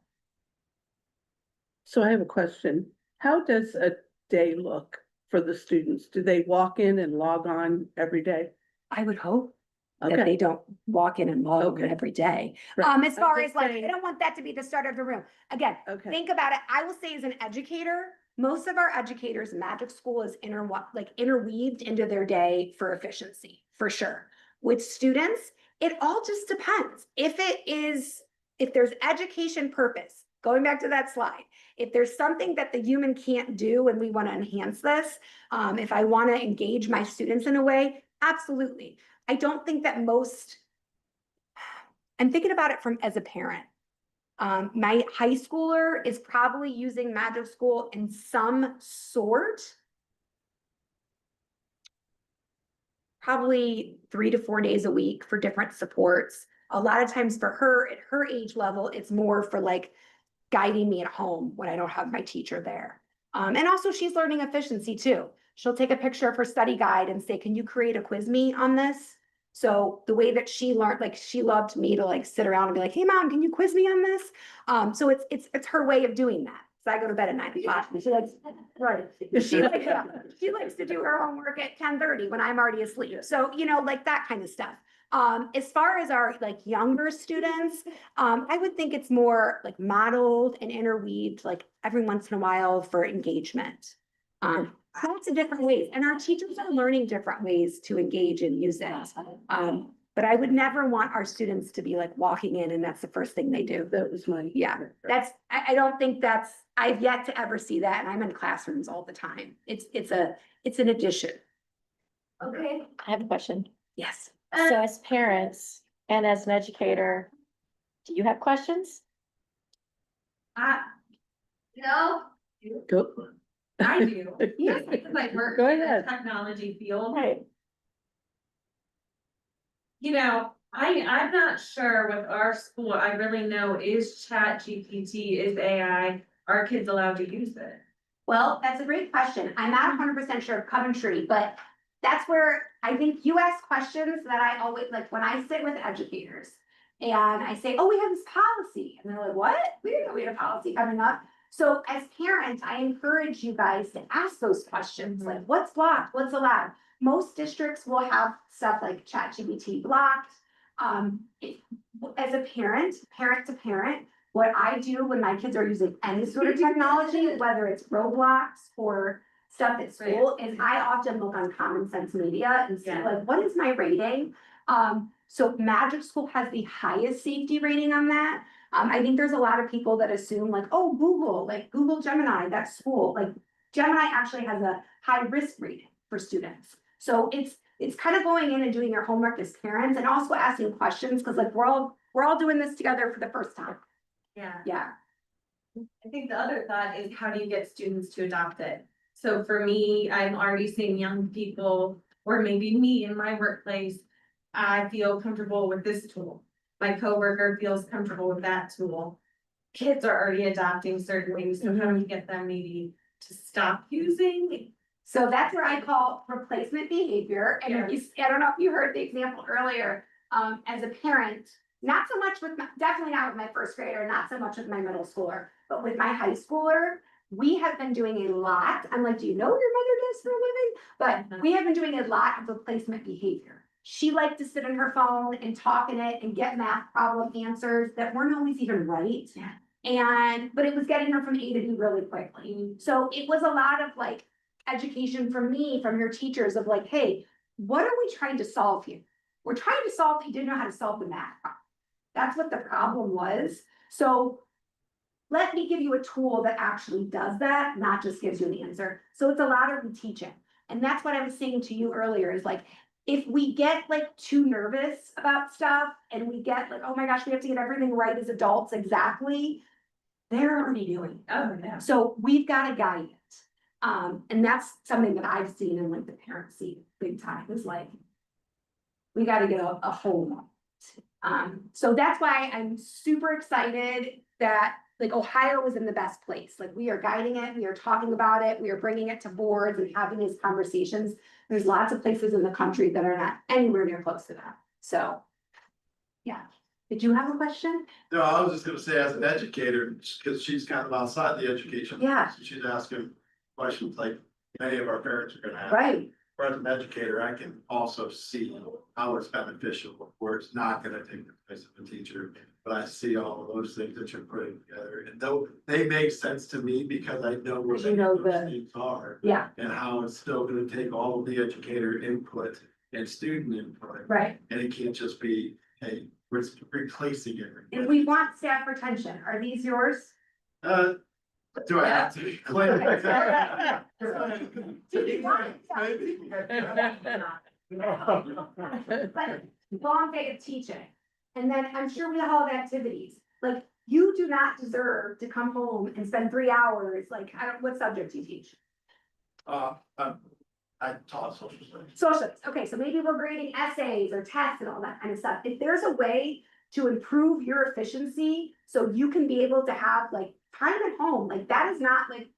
So I have a question. How does a day look for the students? Do they walk in and log on every day? I would hope that Okay, they don't walk in and log in Okay. every day. Right. As far I'm as just like, I saying- don't want that to be the start of the room. Again, okay. think about it. I will say as an educator, most of our educators, Magic School is interweaved into their day for efficiency, for sure. With students, it all just depends. If there's education purpose, going back to that slide, if there's something that the human can't do and we want to enhance this, if I want to engage my students in a way, absolutely. I don't think that I'm thinking about it as a parent. My high schooler is probably using Magic School in some sort. Probably 3 to 4 days a week for different supports. A lot of times for her, at her age level, it's more for like guiding me at home when I don't have my teacher there. And also she's learning efficiency too. She'll take a picture of her study guide and say, can you create a quiz me on this? So the way that she learned, like she loved me to like sit around and be like, hey mom, can you quiz me on this? So it's her way of doing that. So I go to bed at 9 o'clock and she likes, right. She likes to do her homework at 10:30 when I'm already asleep. So, like that kind of stuff. As far as our like younger students, I would think it's more like modeled and interweaved like every once in a while for engagement. Lots of different ways, and our teachers are learning different ways to engage and use it. But I would never want our students to be like walking in and that's the first thing they do. That was my. Yeah, I don't think I've yet to ever see that, and I'm in classrooms all the time. It's an addition. Okay. I have a question. Yes. So as parents and as an educator, do you have questions? No, Go. I do. Yeah. Because I work Go in the ahead. technology field. Right. I'm not sure with our school, I really know is ChatGPT, is AI, are kids allowed to use it? Well, that's a great question. I'm not 100% sure of Coventry, but that's where I think you ask questions that I always, like when I sit with educators and I say, oh, we have this policy. And they're like, what? We didn't know we had a policy coming up. So as parents, I encourage you guys to ask those questions, like what's blocked, what's allowed? Most districts will have stuff like ChatGPT blocked. As a parent to parent, what I do when my kids are using any sort of technology, whether it's Roblox or stuff at school, is I often look on Common Sense Media and see like, what is my rating? So Magic School has the highest safety rating on that. I think there's a lot of people that assume like, oh, Google Gemini, that's school. Like Gemini actually has a high risk rating for students. So it's kind of going in and doing your homework as parents and also asking questions because like we're all doing this together for the first time. Yeah. Yeah. I think the other thought is how do you get students to adopt it? So for me, I'm already seeing young people, or maybe me in my workplace, I feel comfortable with this tool. My coworker feels comfortable with that tool. Kids are already adopting certain things, so how do we get them maybe to stop using? So that's where I call replacement behavior. And I don't know if you heard the example earlier, as a parent, not so much definitely not with my first grader, not so much with my middle schooler, but with my high schooler, we have been doing a lot. I'm like, do you know what your mother does for a living? But we have been doing a lot of replacement behavior. She liked to sit on her phone and talk in it and get math problem answers that weren't always even right. But it was getting her from A to B really quickly. So it was a lot of like education from me, from your teachers of like, hey, what are we trying to solve here? We're trying to solve, you didn't know how to solve the math problem. That's what the problem was. So let me give you a tool that actually does that, not just gives you an answer. So it's a lot of reteaching. And that's what I was saying to you earlier is like, if we get like too nervous about stuff and we get like, oh my gosh, we have to get everything right as adults exactly, they're already doing it. Oh, yeah. So we've got to guide it. And that's something that I've seen in like the parent seat big time is like, we gotta get a home. So that's why I'm super excited that like Ohio was in the best place. Like we are guiding it, we are talking about it, we are bringing it to boards and having these conversations. There's lots of places in the country that are not anywhere near close to that. So. Yeah. Did you have a question? No, I was just gonna say as an educator, because she's kind of outside the education. Yeah. She's asking questions like many of our parents are gonna ask. Right. As an educator, I can also see how it's beneficial, where it's not gonna take the place of a teacher. But I see all of those things that you're putting together, and though they make sense to me because I know where You know those the- things are. Yeah. And how it's still gonna take all of the educator input and student input. Right. And it can't just be, hey, we're replacing it. And we want staff retention. Are these yours? Do I have to? Claim? Do you want it? But long day of teaching. And then I'm sure we all have activities. Like you do not deserve to come home and spend 3 hours. Like, I don't, what subject do you teach? I taught social studies. Social studies. Okay, so maybe we're grading essays or tests and all that kind of stuff. If there's a way to improve your efficiency, so you can be able to have like time at home, like that is not like,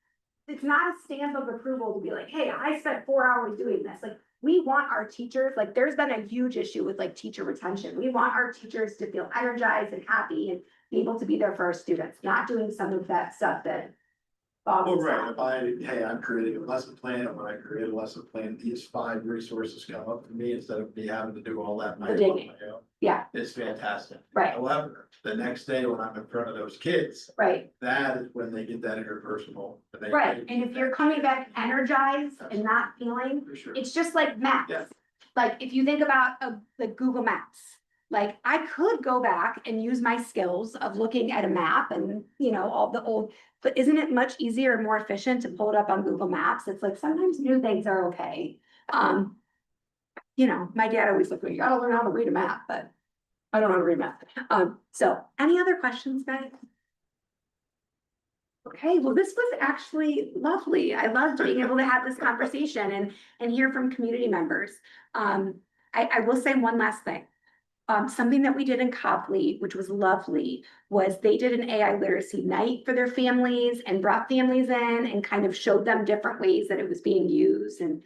it's not a stamp of approval to be like, hey, I spent 4 hours doing this. Like, we want our teachers, like, there's been a huge issue with like teacher retention. We want our teachers to feel energized and happy and be able to be there for our students, not doing some of that stuff that. Well, right, if I'm creating a lesson plan, and when I create a lesson plan, these 5 resources come up to me instead of me having to do all that. on my digging. own. Yeah, It's fantastic. Right. However, the next day when I'm in front of those kids, right, that is when they get that interpersonal. right. And if you're coming back energized and not feeling, For sure. it's just like maps. Yeah. Like if you think about the Google Maps, like I could go back and use my skills of looking at a map and, you know, all the old, but isn't it much easier and more efficient to pull it up on Google Maps? It's like sometimes new things are okay. You know, my dad always looked at me, you gotta learn how to read a map, but I don't know how to read a map. So any other questions, guys? Okay, well, this was actually lovely. I loved being able to have this conversation and hear from community members. I will say one last thing. Something that we did in Copley, which was lovely, was they did an AI literacy night for their families and brought families in and kind of showed them different ways that it was being used and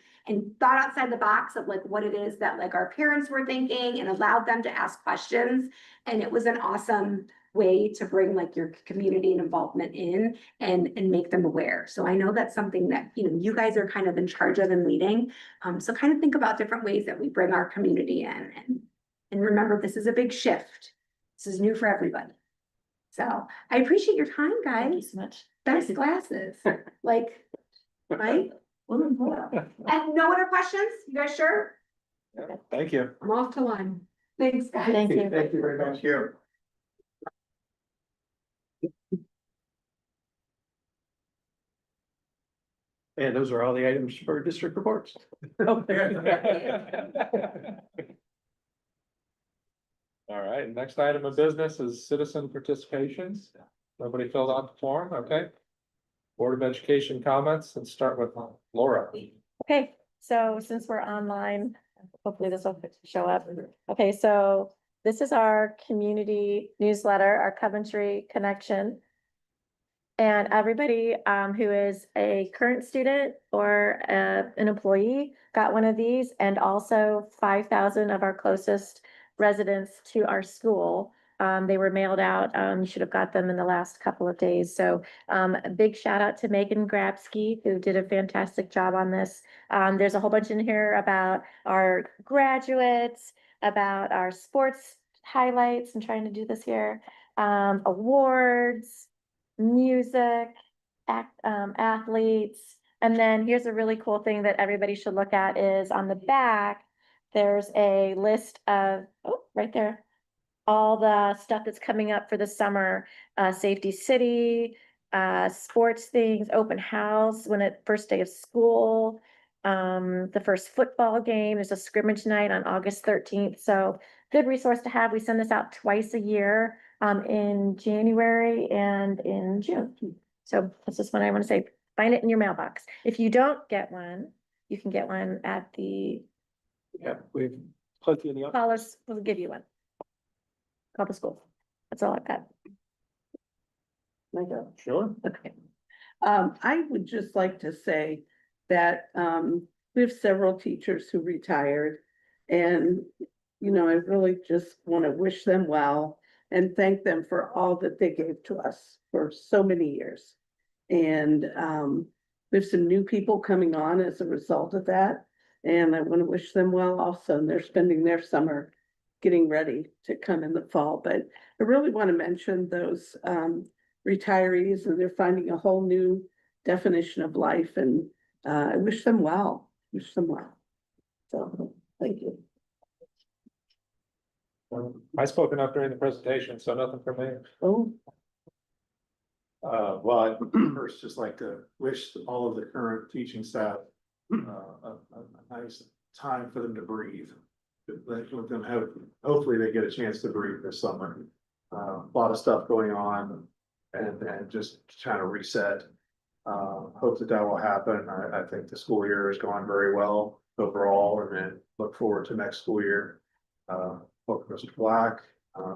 thought outside the box of like what it is that like our parents were thinking and allowed them to ask questions. And it was an awesome way to bring like your community and involvement in and make them aware. So I know that's something that, you know, you guys are kind of in charge of and leading. So kind of think about different ways that we bring our community in and remember, this is a big shift. This is new for everybody. So I appreciate your time, Thank you guys. so much. Best glasses, like, right? And no other questions? You guys sure? Yeah, thank you. I'm off to line. Thanks, guys. Thank you. Thank you very much. Here. And those are all the items for district reports. All right, next item of business is citizen participation. Nobody filled out the form, okay? Board of Education comments, and start with Laura. Okay, so since we're online, hopefully this will show up. Okay, so this is our community newsletter, our Coventry Connection. And everybody who is a current student or an employee got one of these, and also 5,000 of our closest residents to our school. They were mailed out. You should have got them in the last couple of days. So a big shout out to Megan Grabsky, who did a fantastic job on this. There's a whole bunch in here about our graduates, about our sports highlights. I'm trying to do this here. Awards, music, athletes. And then here's a really cool thing that everybody should look at is on the back, there's a list of, oh, right there, all the stuff that's coming up for the summer, Safety City, sports things, open house, first day of school, the first football game, there's a scrimmage night on August 13th. So good resource to have. We send this out twice a year, in January and in June. So that's just what I want to say. Find it in your mailbox. If you don't get one, you can get one at the Yeah, we've plenty in the. Call us, we'll give you one. Call the school. That's all I've got. My God. Sure. Okay. I would just like to say that, we have several teachers who retired. And, I really just want to wish them well and thank them for all that they gave to us for so many years. And, we have some new people coming on as a result of that. And I want to wish them well also, and they're spending their summer getting ready to come in the fall. But I really want to mention those, retirees, and they're finding a whole new definition of life, and I wish them well, So, thank you. I spoke enough during the presentation, so nothing from me. Oh, Well, I'd first just like to wish all of the current teaching staff a nice time for them to breathe. Let them have, hopefully they get a chance to breathe this summer. A lot of stuff going on and just trying to reset. Hope that will happen. I think the school year is going very well overall, and then look forward to next school year. Hope Mr. Black,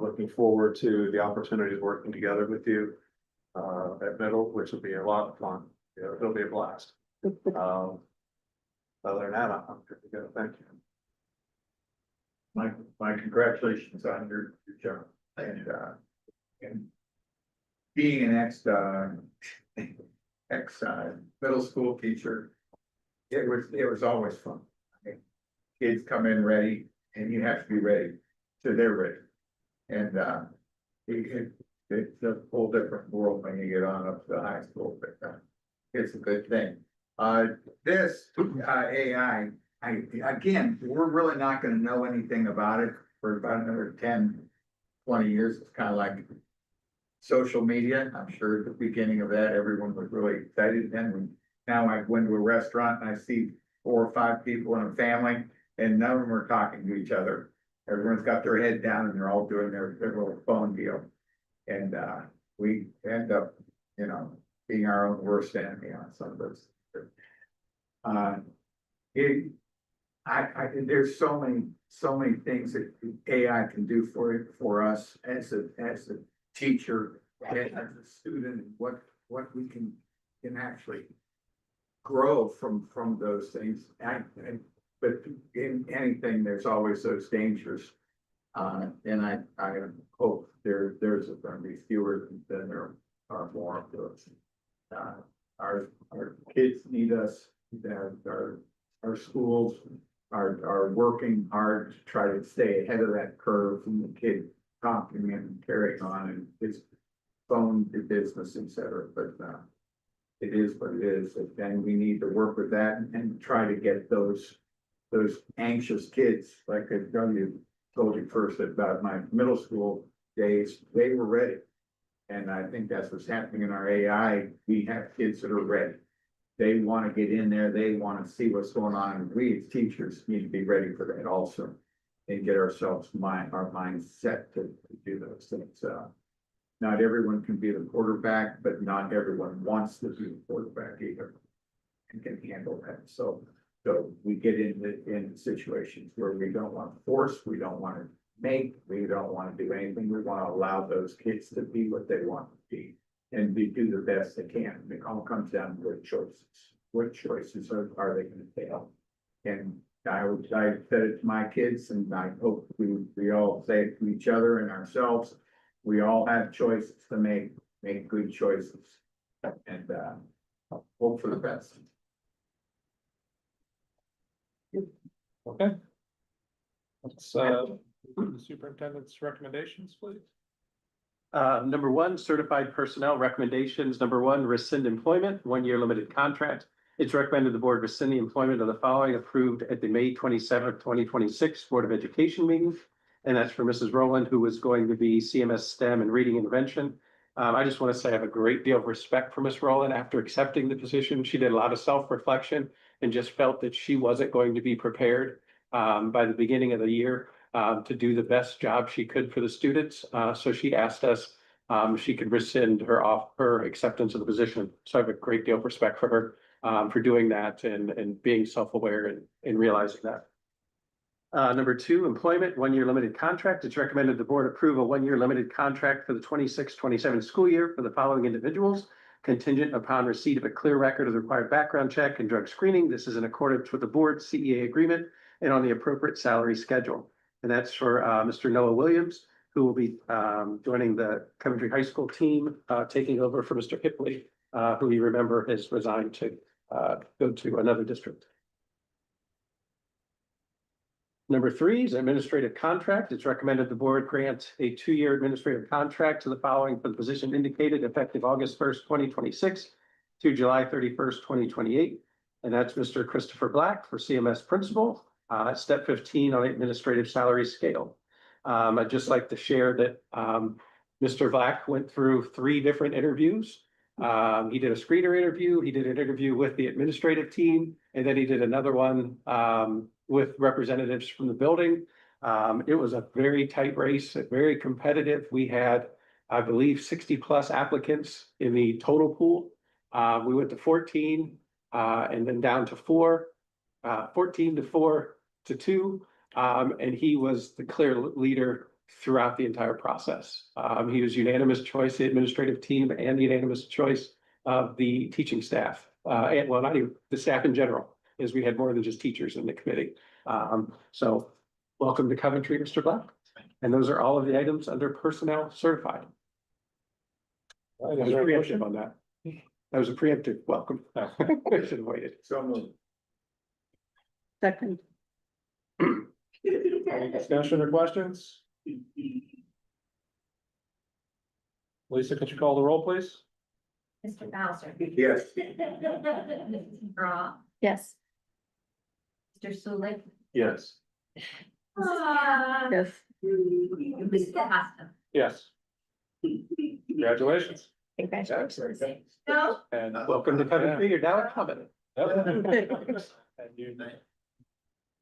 looking forward to the opportunities working together with you at middle, which will be a lot of fun. It'll be a blast. Other than that, I'm good to go. Thank you. My congratulations on your job and being an ex middle school teacher. It was always fun. I mean, kids come in ready and you have to be ready, so they're ready. And it's a whole different world when you get on up to the high school, but it's a good thing. This AI, again, we're really not gonna know anything about it for about another 10, 20 years. It's kind of like social media. I'm sure at the beginning of that, everyone was really excited. Then now I went to a restaurant and I see 4 or 5 people in a family and none of them are talking to each other. Everyone's got their head down and they're all doing their little phone deal. And we end up, being our own worst enemy on some of those. There's so many things that AI can do for us as a teacher, and as a student, and what we can actually grow from those things. But in anything, there's always those dangers. And I hope there's going to be fewer than there are more of those. Our kids need us. Our schools are working hard to try to stay ahead of that curve from the kid talking and carrying on and his phone business, etc. But it is what it is, and we need to work with that and try to get those anxious kids, like I told you first about my middle school days, they were ready. And I think that's what's happening in our AI. We have kids that are ready. They want to get in there. They want to see what's going on. And we as teachers need to be ready for that also. And get ourselves our minds set to do those things. Not everyone can be the quarterback, but not everyone wants to be the quarterback either. And can handle that. So we get in situations where we don't want to force, we don't want to make, we don't want to do anything. We want to allow those kids to be what they want to be and do the best they can. It all comes down to what choices. What choices are they going to fail? And I said it to my kids, and I hope we all say it to each other and ourselves. We all have choices to make good choices, and hope for the best. Okay. Let's the superintendent's recommendations, please. Number 1, certified personnel recommendations. Number 1, rescind employment, 1-year limited contract. It's recommended the board rescind the employment of the following approved at the May 27th, 2026 Board of Education meeting. And that's for Mrs. Rowland, who is going to be CMS STEM and reading intervention. I just want to say I have a great deal of respect for Ms. Rowland after accepting the position. She did a lot of self-reflection and just felt that she wasn't going to be prepared by the beginning of the year to do the best job she could for the students. So she asked us if she could rescind her acceptance of the position. So I have a great deal of respect for her for doing that and being self-aware and realizing that. Number two, employment, 1-year limited contract. It's recommended the board approve a 1-year limited contract for the 26-27 school year for the following individuals, contingent upon receipt of a clear record of the required background check and drug screening. This is in accordance with the board CEA agreement and on the appropriate salary schedule. And that's for Mr. Noah Williams, who will be joining the Coventry High School team, taking over for Mr. Hipley, who you remember has resigned to go to another district. Number three is administrative contract. It's recommended the board grant a 2-year administrative contract to the following for the position indicated effective August 1st, 2026 to July 31st, 2028. And that's Mr. Christopher Black for CMS principal, step 15 on the administrative salary scale. I'd just like to share that Mr. Black went through 3 different interviews. He did a screener interview, he did an interview with the administrative team, and then he did another one with representatives from the building. It was a very tight race, very competitive. We had, I believe, 60+ applicants in the total pool. We went to 14 and then down to 4, 14 to 4 to 2. And he was the clear leader throughout the entire process. He was unanimous choice, the administrative team, and the unanimous choice of the teaching staff. And well, not even the staff in general, as we had more than just teachers in the committee. So welcome to Coventry, Mr. Black. And those are all of the items under personnel certified. All right, That is was there a preemptive motion? on that. That was a preemptive welcome. I should have waited. So moved. Second, Any discussion or questions? Lisa, could you call the roll, please? Mr. Bowser. Yes. Mrs. McGraw, Yes. Mr. Sulik. Yes. yes, Mr. Costa. Yes. Congratulations. Congratulations. No. And Welcome to Coventry. You're now a Covenant. And you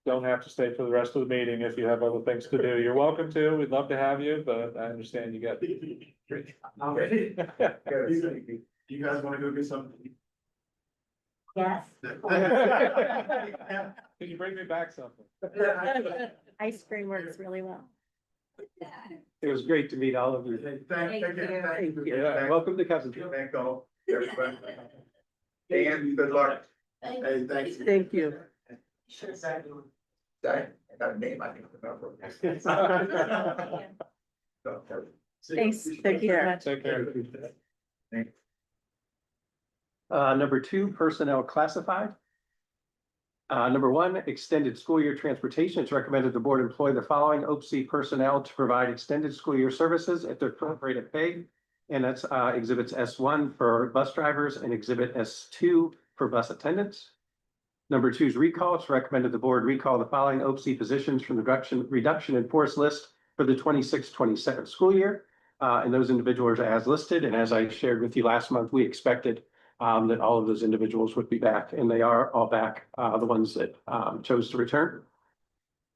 don't have to stay for the rest of the meeting if you have other things to do. You're welcome to. We'd love to have you, but I understand you got. I'm ready. You guys wanna go get something? Yes. Can you bring me back something? Ice cream works really well. It was great to meet all of you. Thank you. Yeah, welcome to Coventry. Thank all. Everybody. Dan, good luck. Hey, thanks. thank you. I got a name I can remember. Thanks. Thank you so much. Take care. Number two, personnel classified. Number one, extended school year transportation. It's recommended the board employ the following OPC personnel to provide extended school year services at their current rate of pay. And that's exhibits S1 for bus drivers and exhibit S2 for bus attendants. Number two is recall. It's recommended the board recall the following OPC positions from the reduction in force list for the 26-27 school year. And those individuals are as listed. And as I shared with you last month, we expected that all of those individuals would be back, and they are all back, the ones that chose to return.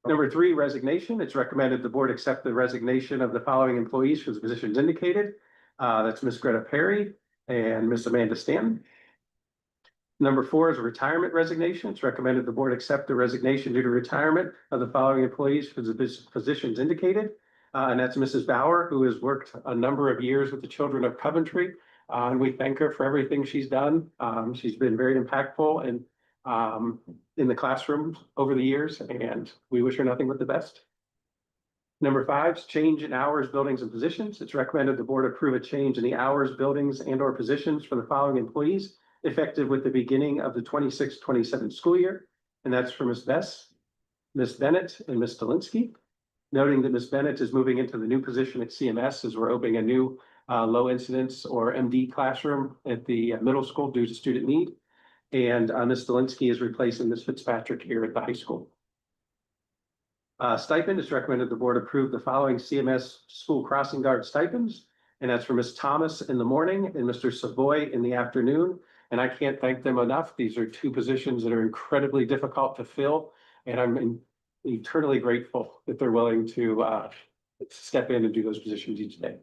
Number three, resignation. It's recommended the board accept the resignation of the following employees for the positions indicated. That's Miss Greta Perry and Miss Amanda Stanton. Number four is a retirement resignation. It's recommended the board accept the resignation due to retirement of the following employees for the positions indicated. And that's Mrs. Bauer, who has worked a number of years with the children of Coventry. And we thank her for everything she's done. She's been very impactful and in the classroom over the years, and we wish her nothing but the best. Number five is change in hours, buildings, and positions. It's recommended the board approve a change in the hours, buildings, and/or positions for the following employees effective with the beginning of the 26-27 school year. And that's for Ms. Bess, Ms. Bennett, and Ms. Delinsky. Noting that Ms. Bennett is moving into the new position at CMS as we're opening a new low incidence or MD classroom at the middle school due to student need. And Ms. Delinsky is replacing Ms. Fitzpatrick here at the high school. Stipend is recommended the board approve the following CMS school crossing guard stipends. And that's for Ms. Thomas in the morning and Mr. Savoy in the afternoon. And I can't thank them enough. These are two positions that are incredibly difficult to fill. And I'm eternally grateful that they're willing to step in and do those positions each day.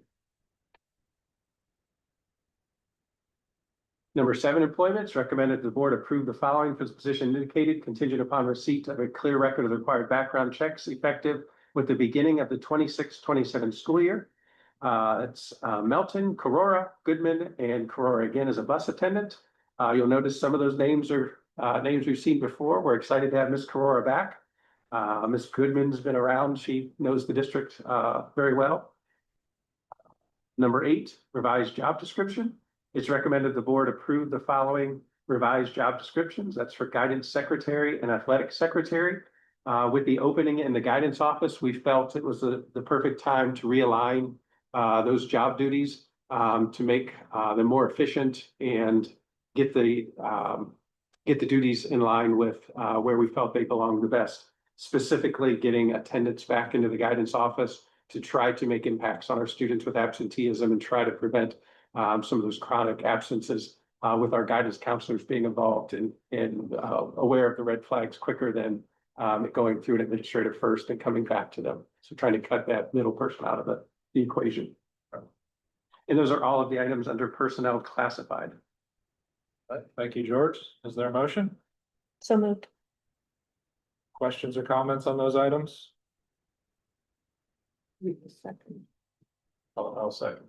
Number 7, employments, recommended the board approve the following for the position indicated contingent upon receipt of a clear record of the required background checks effective with the beginning of the 26-27 school year. It's Melton, Corora, Goodman, and Corora again as a bus attendant. You'll notice some of those names are names we've seen before. We're excited to have Miss Corora back. Miss Goodman's been around. She knows the district very well. Number 8, revised job description. It's recommended the board approve the following revised job descriptions. That's for guidance secretary and athletic secretary. With the opening in the guidance office, we felt it was the perfect time to realign those job duties to make them more efficient and get the duties in line with where we felt they belong the best. Specifically, getting attendance back into the guidance office to try to make impacts on our students with absenteeism and try to prevent some of those chronic absences with our guidance counselors being involved and aware of the red flags quicker than going through an administrator first and coming back to them. So trying to cut that middle person out of the equation. And those are all of the items under personnel classified. Thank you, George. Is there a motion? So moved. Questions or comments on those items? I'll second.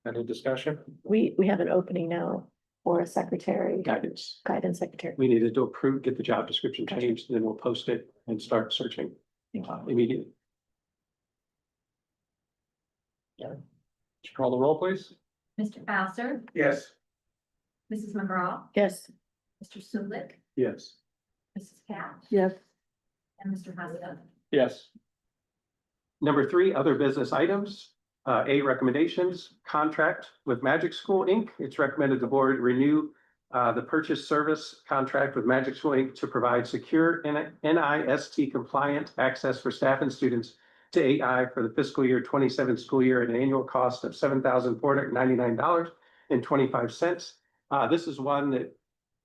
Any discussion? We have an opening now for a secretary, Guidance. guidance secretary. We needed to approve, get the job description Gotcha. changed, then we'll post it and start searching immediately. Would you call the roll, please? Mr. Bowser, Yes. Mrs. McGraw, Yes. Mr. Sulik, Yes. Mrs. Katz, Yes, and Mr. Hoskins. Yes. Number 3, other business items. A, recommendations, contract with Magic School, Inc. It's recommended the board renew the purchase service contract with Magic School, Inc. to provide secure NIST compliant access for staff and students to AI for the fiscal year 27 school year at an annual cost of $7,499.25. This is one that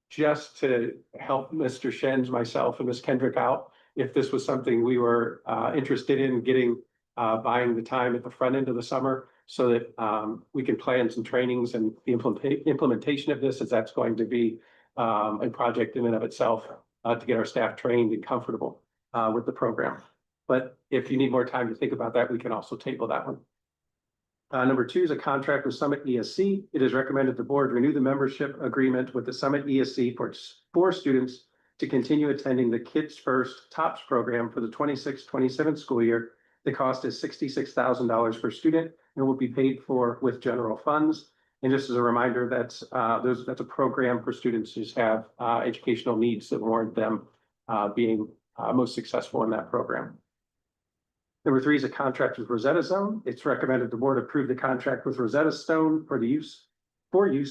just to help Mr. Shen's, myself, and Ms. Kendrick out, if this was something we were interested in getting, buying the time at the front end of the summer so that we can plan some trainings and the implementation of this, as that's going to be a project in and of itself to get our staff trained and comfortable with the program. But if you need more time to think about that, we can also table that one. Number 2 is a contract with Summit ESC. It is recommended the board renew the membership agreement with the Summit ESC for students to continue attending the Kids First TOPS program for the 26-27 school year. The cost is $66,000 per student and will be paid for with general funds. And just as a reminder, that's a program for students who have educational needs that warrant them being most successful in that program. Number 3 is a contract with Rosetta Zone. It's recommended the board approve the contract with Rosetta Stone for use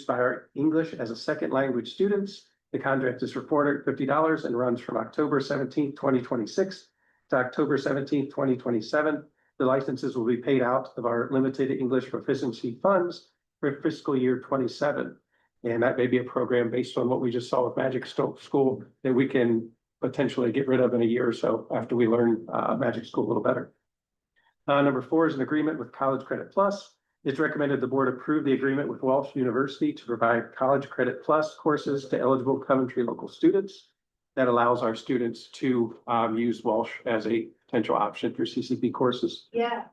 by our English as a second language students. The contract is for $450 and runs from October 17th, 2026 to October 17th, 2027. The licenses will be paid out of our limited English proficiency funds for fiscal year 27. And that may be a program based on what we just saw with Magic School that we can potentially get rid of in a year or so after we learn Magic School a little better. Number 4 is an agreement with College Credit Plus. It's recommended the board approve the agreement with Walsh University to provide College Credit Plus courses to eligible Coventry local students. That allows our students to use Walsh as a potential option for CCP courses. Yeah.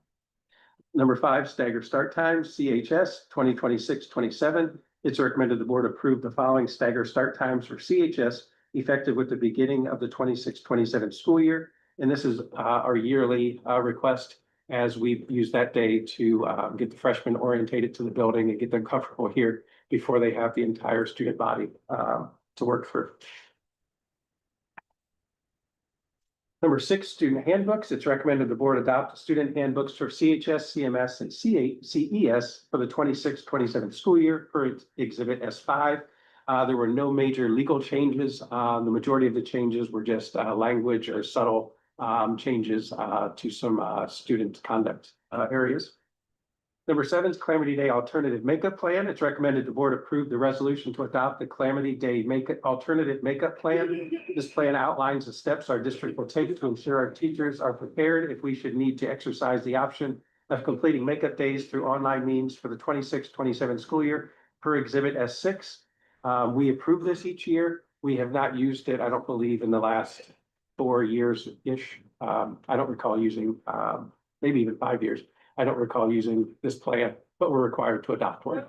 Number 5, staggered start times, CHS 2026-27. It's recommended the board approve the following staggered start times for CHS effective with the beginning of the 26-27 school year. And this is our yearly request as we use that day to get the freshmen orientated to the building and get them comfortable here before they have the entire student body to work through. Number 6, student handbooks. It's recommended the board adopt student handbooks for CHS, CMS, and CES for the 26-27 school year for exhibit S5. There were no major legal changes. The majority of the changes were just language or subtle changes to some student conduct areas. Number 7 is Calamity Day Alternative Makeup Plan. It's recommended the board approve the resolution to adopt the Calamity Day Alternative Makeup Plan. This plan outlines the steps our district will take to ensure our teachers are prepared if we should need to exercise the option of completing makeup days through online means for the 26-27 school year per Exhibit S6. We approve this each year. We have not used it, I don't believe, in the last 4 years-ish. I don't recall using, maybe even 5 years. I don't recall using this plan, but we're required to adopt one.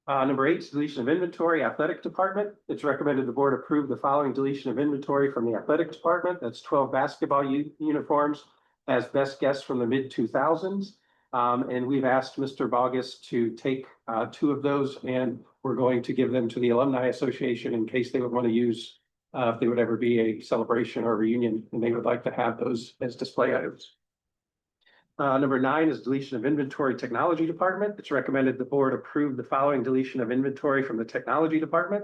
Number 8 is deletion of inventory, athletic department. It's recommended the board approve the following deletion of inventory from the athletic department. That's 12 basketball uniforms as best guess from the mid-2000s. And we've asked Mr. Bogus to take 2 of those, and we're going to give them to the Alumni Association in case they would want to use, if there would ever be a celebration or reunion, and they would like to have those as display items. Number 9 is deletion of inventory technology department. It's recommended the board approve the following deletion of inventory from the technology department.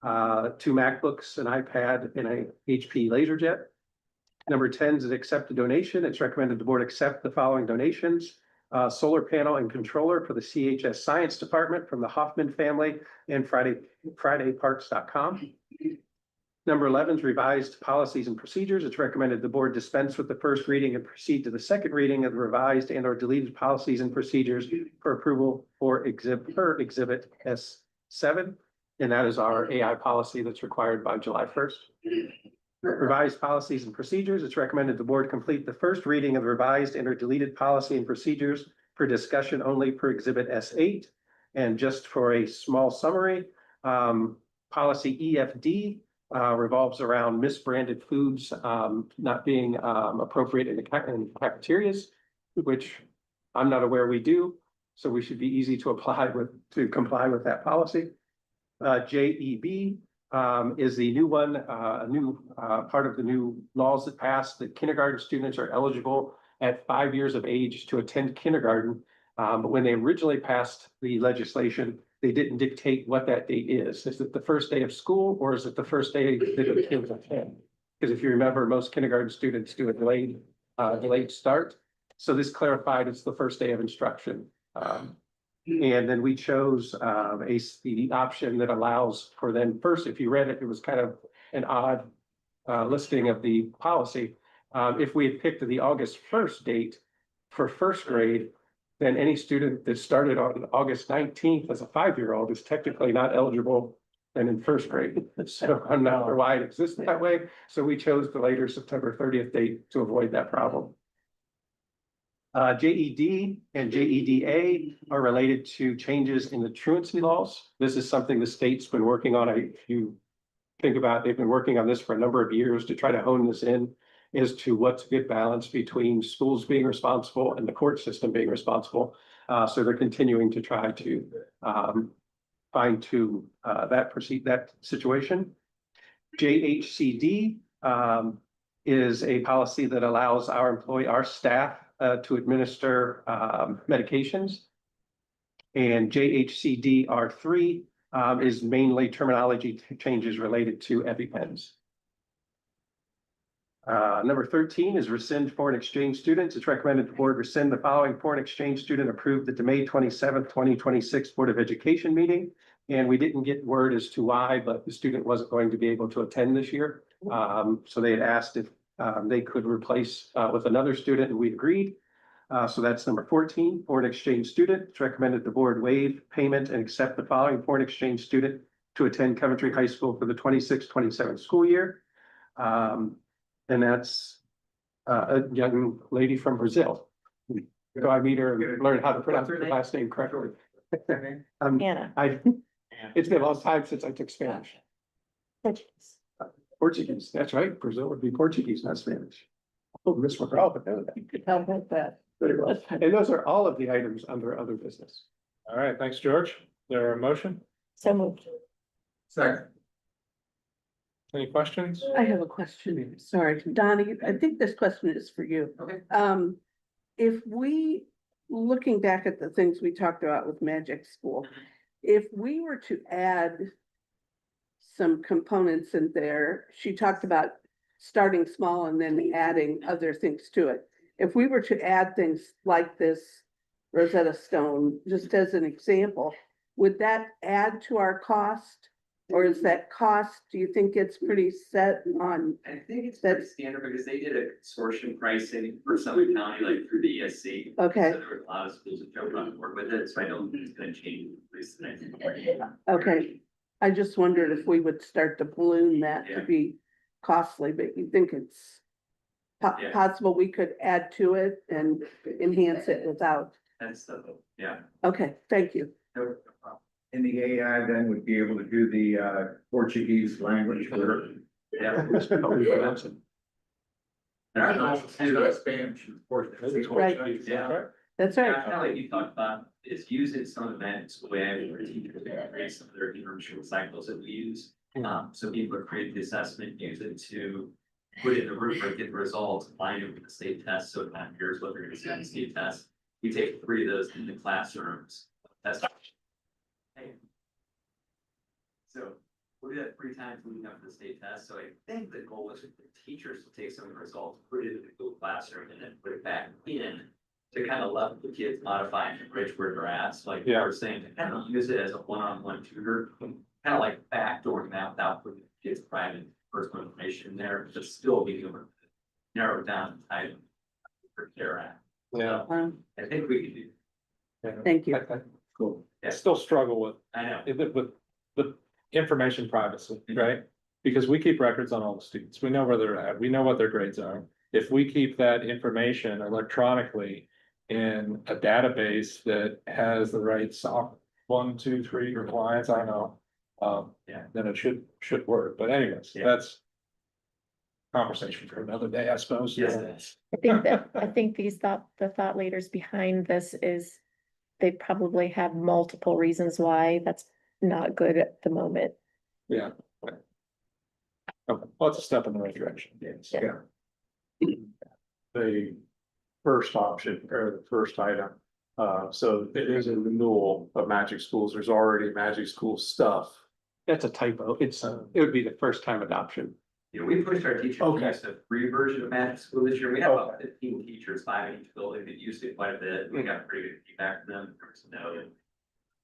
2 MacBooks, an iPad, and a HP LaserJet. Number 10 is accept a donation. It's recommended the board accept the following donations. Solar panel and controller for the CHS Science Department from the Hoffman family and FridayParts.com. Number 11 is revised policies and procedures. It's recommended the board dispense with the first reading and proceed to the second reading of the revised and or deleted policies and procedures for approval for exhibit S7. And that is our AI policy that's required by July 1st. Revised policies and procedures. It's recommended the board complete the first reading of the revised and or deleted policy and procedures for discussion only per exhibit S8. And just for a small summary, policy EFD revolves around misbranded foods not being appropriate in cafeterias, which I'm not aware we do. So we should be easy to comply with that policy. JEB is the new one, a new part of the new laws that passed that kindergarten students are eligible at 5 years of age to attend kindergarten. But when they originally passed the legislation, they didn't dictate what that date is. Is it the first day of school or is it the first day that the kids attend? Because if you remember, most kindergarten students do a delayed start. So this clarified it's the first day of instruction. And then we chose the option that allows for then first, if you read it, it was kind of an odd listing of the policy. If we had picked the August 1st date for first grade, then any student that started on August 19th as a 5-year-old is technically not eligible than in first grade. So I'm not sure why it exists that way. So we chose the later September 30th date to avoid that problem. JED and JEDA are related to changes in the truancy laws. This is something the state's been working on. If you think about it, they've been working on this for a number of years to try to hone this in as to what's a good balance between schools being responsible and the court system being responsible. So they're continuing to try to fine tune that situation. JHCD is a policy that allows our staff to administer medications. And JHCD R3 is mainly terminology changes related to EpiPens. Number 13 is rescind foreign exchange students. It's recommended the board rescind the following foreign exchange student approved at the May 27th, 2026 Board of Education meeting. And we didn't get word as to why, but the student wasn't going to be able to attend this year. So they had asked if they could replace with another student, and we agreed. So that's number 14, foreign exchange student. It's recommended the board waive payment and accept the following foreign exchange student to attend Coventry High School for the 26-27 school year. And that's a young lady from Brazil. So I meet her and learn how to pronounce her last name correctly. Anna. It's been a long time since I took Spanish. Portuguese. Portuguese, that's right. Brazil would be Portuguese, not Spanish. Oh, Miss McGraw would know that. How about that? Very well. And those are all of the items under other business. All right, thanks, George. There a motion? So moved. Second. Any questions? I have a question. Sorry, Donnie, I think this question is for you. Okay. If we, looking back at the things we talked about with Magic School, if we were to add some components in there, she talked about starting small and then adding other things to it. If we were to add things like this Rosetta Stone, just as an example, would that add to our cost? Or is that cost, do you think it's pretty set on, I think it's pretty standard because they did a consortium pricing for Summit County, like through the ESC. okay, So there were a lot of schools that jumped on board with it, so I don't think it's gonna change at least the next year. okay. I just wondered if we would start to balloon that to Yeah. be costly, but you think it's Yeah. possible we could add to it and enhance it without, That's the, yeah. okay, thank you. And the AI then would be able to do the Portuguese language for. Yeah. Oh, we mentioned. And our goal It's not Spanish, of course. Right. Yeah. That's Yeah, right. kind of like you talked about, is use it some events way where teachers can create some of their internship cycles that we use. So people create the assessment, use it to put in the rubric, get the results, line it with the state test, so it kind of here's what they're gonna see on the state test. We take 3 of those in the classrooms. Test. So we do that 3 times leading up to the state test, so I think the goal is for the teachers to take some of the results, put it in the Google Classroom, and then put it back in. To kind of level the kids, modify and enrich where they're at, so like Yeah. we're saying, to kind of use it as a one-on-one tutor. Kind of like backdooring that without putting the kids' private personal information in there, but still being able to narrow it down to type for care act. Yeah. I think we can do, Thank you. Cool. Yeah. I still struggle with I know, with the information privacy, Mhm. right? Because we keep records on all the students. We know where they're at. We know what their grades are. If we keep that information electronically in a database that has the right soft 1, 2, 3 compliance, I know. Yeah. Then it should work. But anyways, Yeah. that's conversation for another day, I suppose. yes, I think the thought leaders behind this is they probably have multiple reasons why that's not good at the moment. Yeah. Okay, well, it's a step in the right direction. Yes. Yeah. The first option or the first item. So it is a renewal of Magic Schools. There's already Magic School stuff. That's a typo. It would be the first time adoption. you know, we pushed our teachers to Okay. use a free version of Magic School this year, we have about 15 teachers, 5 in each building that used it quite a bit, we got pretty good feedback from them, there was no.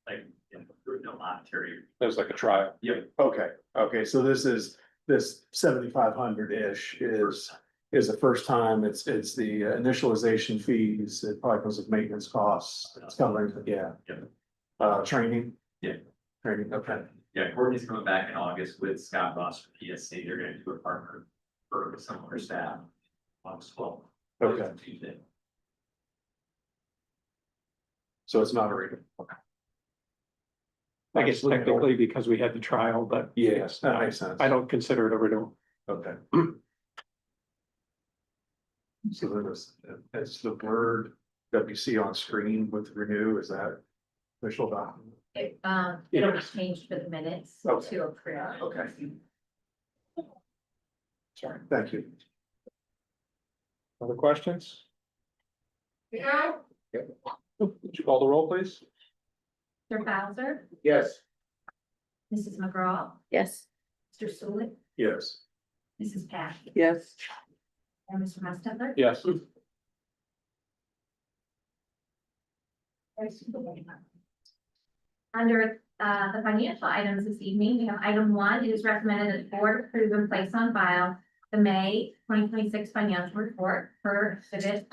Like, you know, there was no monetary. That was like a trial. Okay, so this 7,500-ish is the first time, it's the initialization fees, it probably comes with maintenance costs, it's covering, yeah. Training? Yeah. Training, okay. Yeah, Courtney's coming back in August with Scott Ross from PSC, they're gonna do a partner for some of our staff. August 12th. Okay. Tuesday. So it's not a renewal. Okay. I guess technically because we had the trial, but Yes, that makes sense. I don't consider it a renewal. Okay. So that's the word that we see on screen with renew, is that official document? It'll be changed for the minutes Okay. to approve. Okay. Sorry, thank you. Other questions? Yeah. Would you call the roll, please? Mr. Bowser, Yes. Mrs. McGraw, Yes. Mr. Sulik, Yes. Mrs. Patch, Yes, and Mr. Mustetler. Yes. Under the financial items this evening, we have item 1, it is recommended that the board approve and place on file the May 2026 financial report for exhibit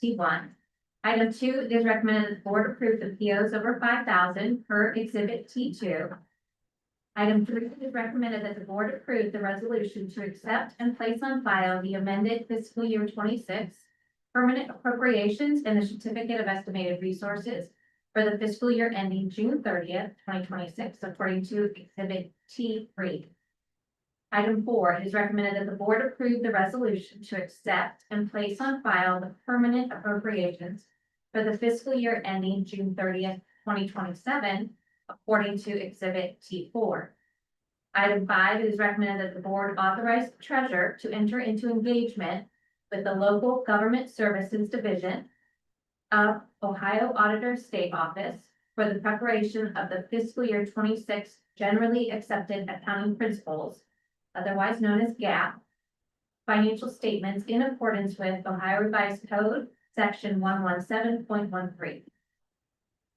T1. Item 2, it is recommended that the board approve the POs over 5,000 per exhibit T2. Item 3, it is recommended that the board approve the resolution to accept and place on file the amended fiscal year 26 permanent appropriations and the certificate of estimated resources for the fiscal year ending June 30th, 2026, according to exhibit T3. Item 4, it is recommended that the board approve the resolution to accept and place on file the permanent appropriations for the fiscal year ending June 30th, 2027, according to exhibit T4. Item 5, it is recommended that the board authorize the treasurer to enter into engagement with the local government services division of Ohio Auditor State Office for the preparation of the fiscal year 26 generally accepted accounting principles, otherwise known as GAAP, financial statements in accordance with Ohio Revised Code, section 117.13.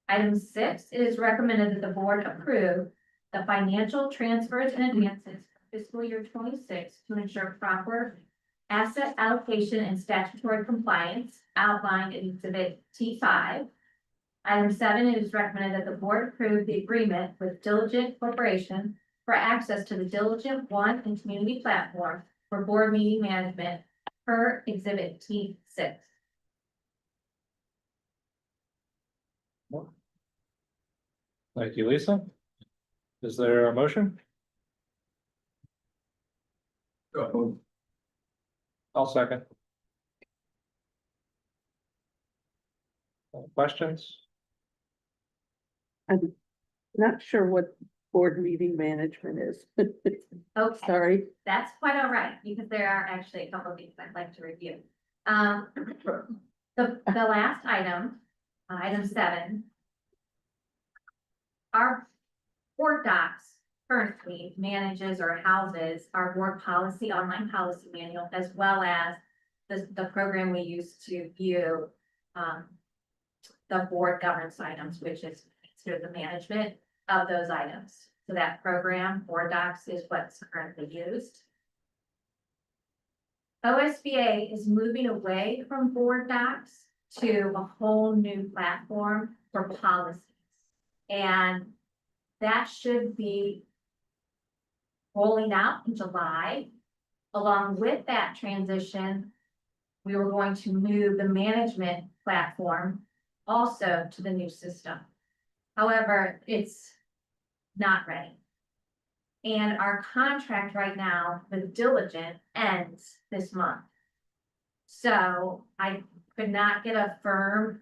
Item 6, it is recommended that the board approve the financial transfers and advances for fiscal year 26 to ensure proper asset allocation and statutory compliance outlined in Exhibit T5. Item 7, it is recommended that the board approve the agreement with Diligent Corporation for access to the Diligent One and Community Platform for board meeting management per Exhibit T6. Thank you, Lisa. Is there a motion? I'll second. Questions? I'm not sure what board meeting management is. Okay. Sorry. That's quite all right, because there are actually a couple of things I'd like to review. The last item, item 7. Our board docs currently manages or houses our board policy, online policy manual, as well as the program we use to view the board governance items, which is sort of the management of those items. So that program, board docs, is what's currently used. OSBA is moving away from board docs to a whole new platform for policies. And that should be rolling out in July. Along with that transition, we were going to move the management platform also to the new system. However, it's not ready. And our contract right now with Diligent ends this month. So I could not get a firm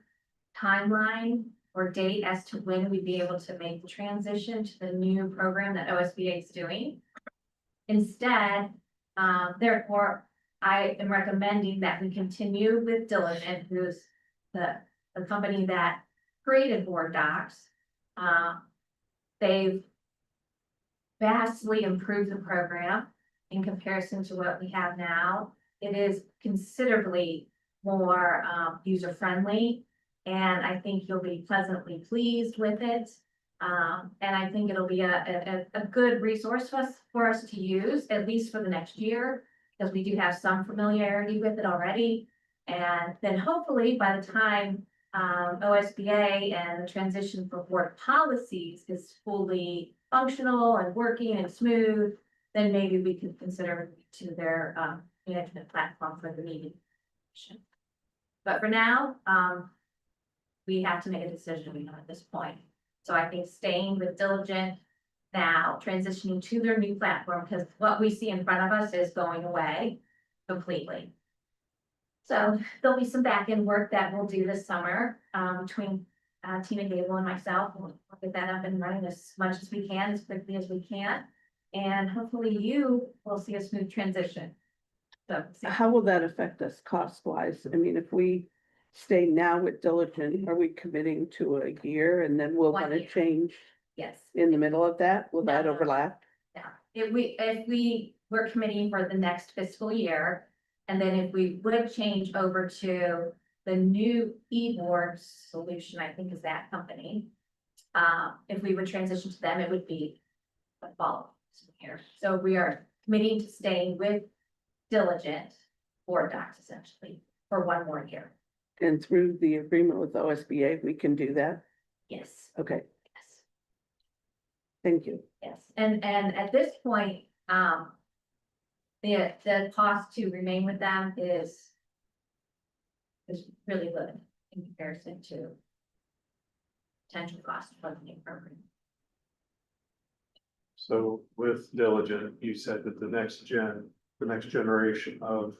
timeline or date as to when we'd be able to make the transition to the new program that OSBA is doing. Instead, therefore, I am recommending that we continue with Diligent, who's the company that created board docs. They've vastly improved the program in comparison to what we have now. It is considerably more user-friendly, and I think you'll be pleasantly pleased with it. And I think it'll be a good resource for us to use, at least for the next year, because we do have some familiarity with it already. And then hopefully by the time OSBA and the transition for board policies is fully functional and working and smooth, then maybe we could consider to their management platform for the meeting. But for now, we have to make a decision at this point. So I think staying with Diligent now, transitioning to their new platform, because what we see in front of us is going away completely. So there'll be some back end work that we'll do this summer between Tina Gable and myself. We'll get that up and running as much as we can, as quickly as we can. And hopefully you will see a smooth transition. So How will that affect us cost wise? I mean, if we stay now with Diligent, are we committing to a year and then we'll 1 want to year. change yes. in the middle of that? Will that No. overlap? If we were committing for the next fiscal year, and then if we would change over to the new e-board solution, I think is that company. If we would transition to them, it would be the fall year. So we are committing to staying with Diligent board docs essentially for 1 more year. And through the agreement with OSBA, we can do that? Yes, Okay, yes. thank you. Yes, and at this point, the cost to remain with them is really good in comparison to potential cost of the new program. So with Diligent, you said that the next generation of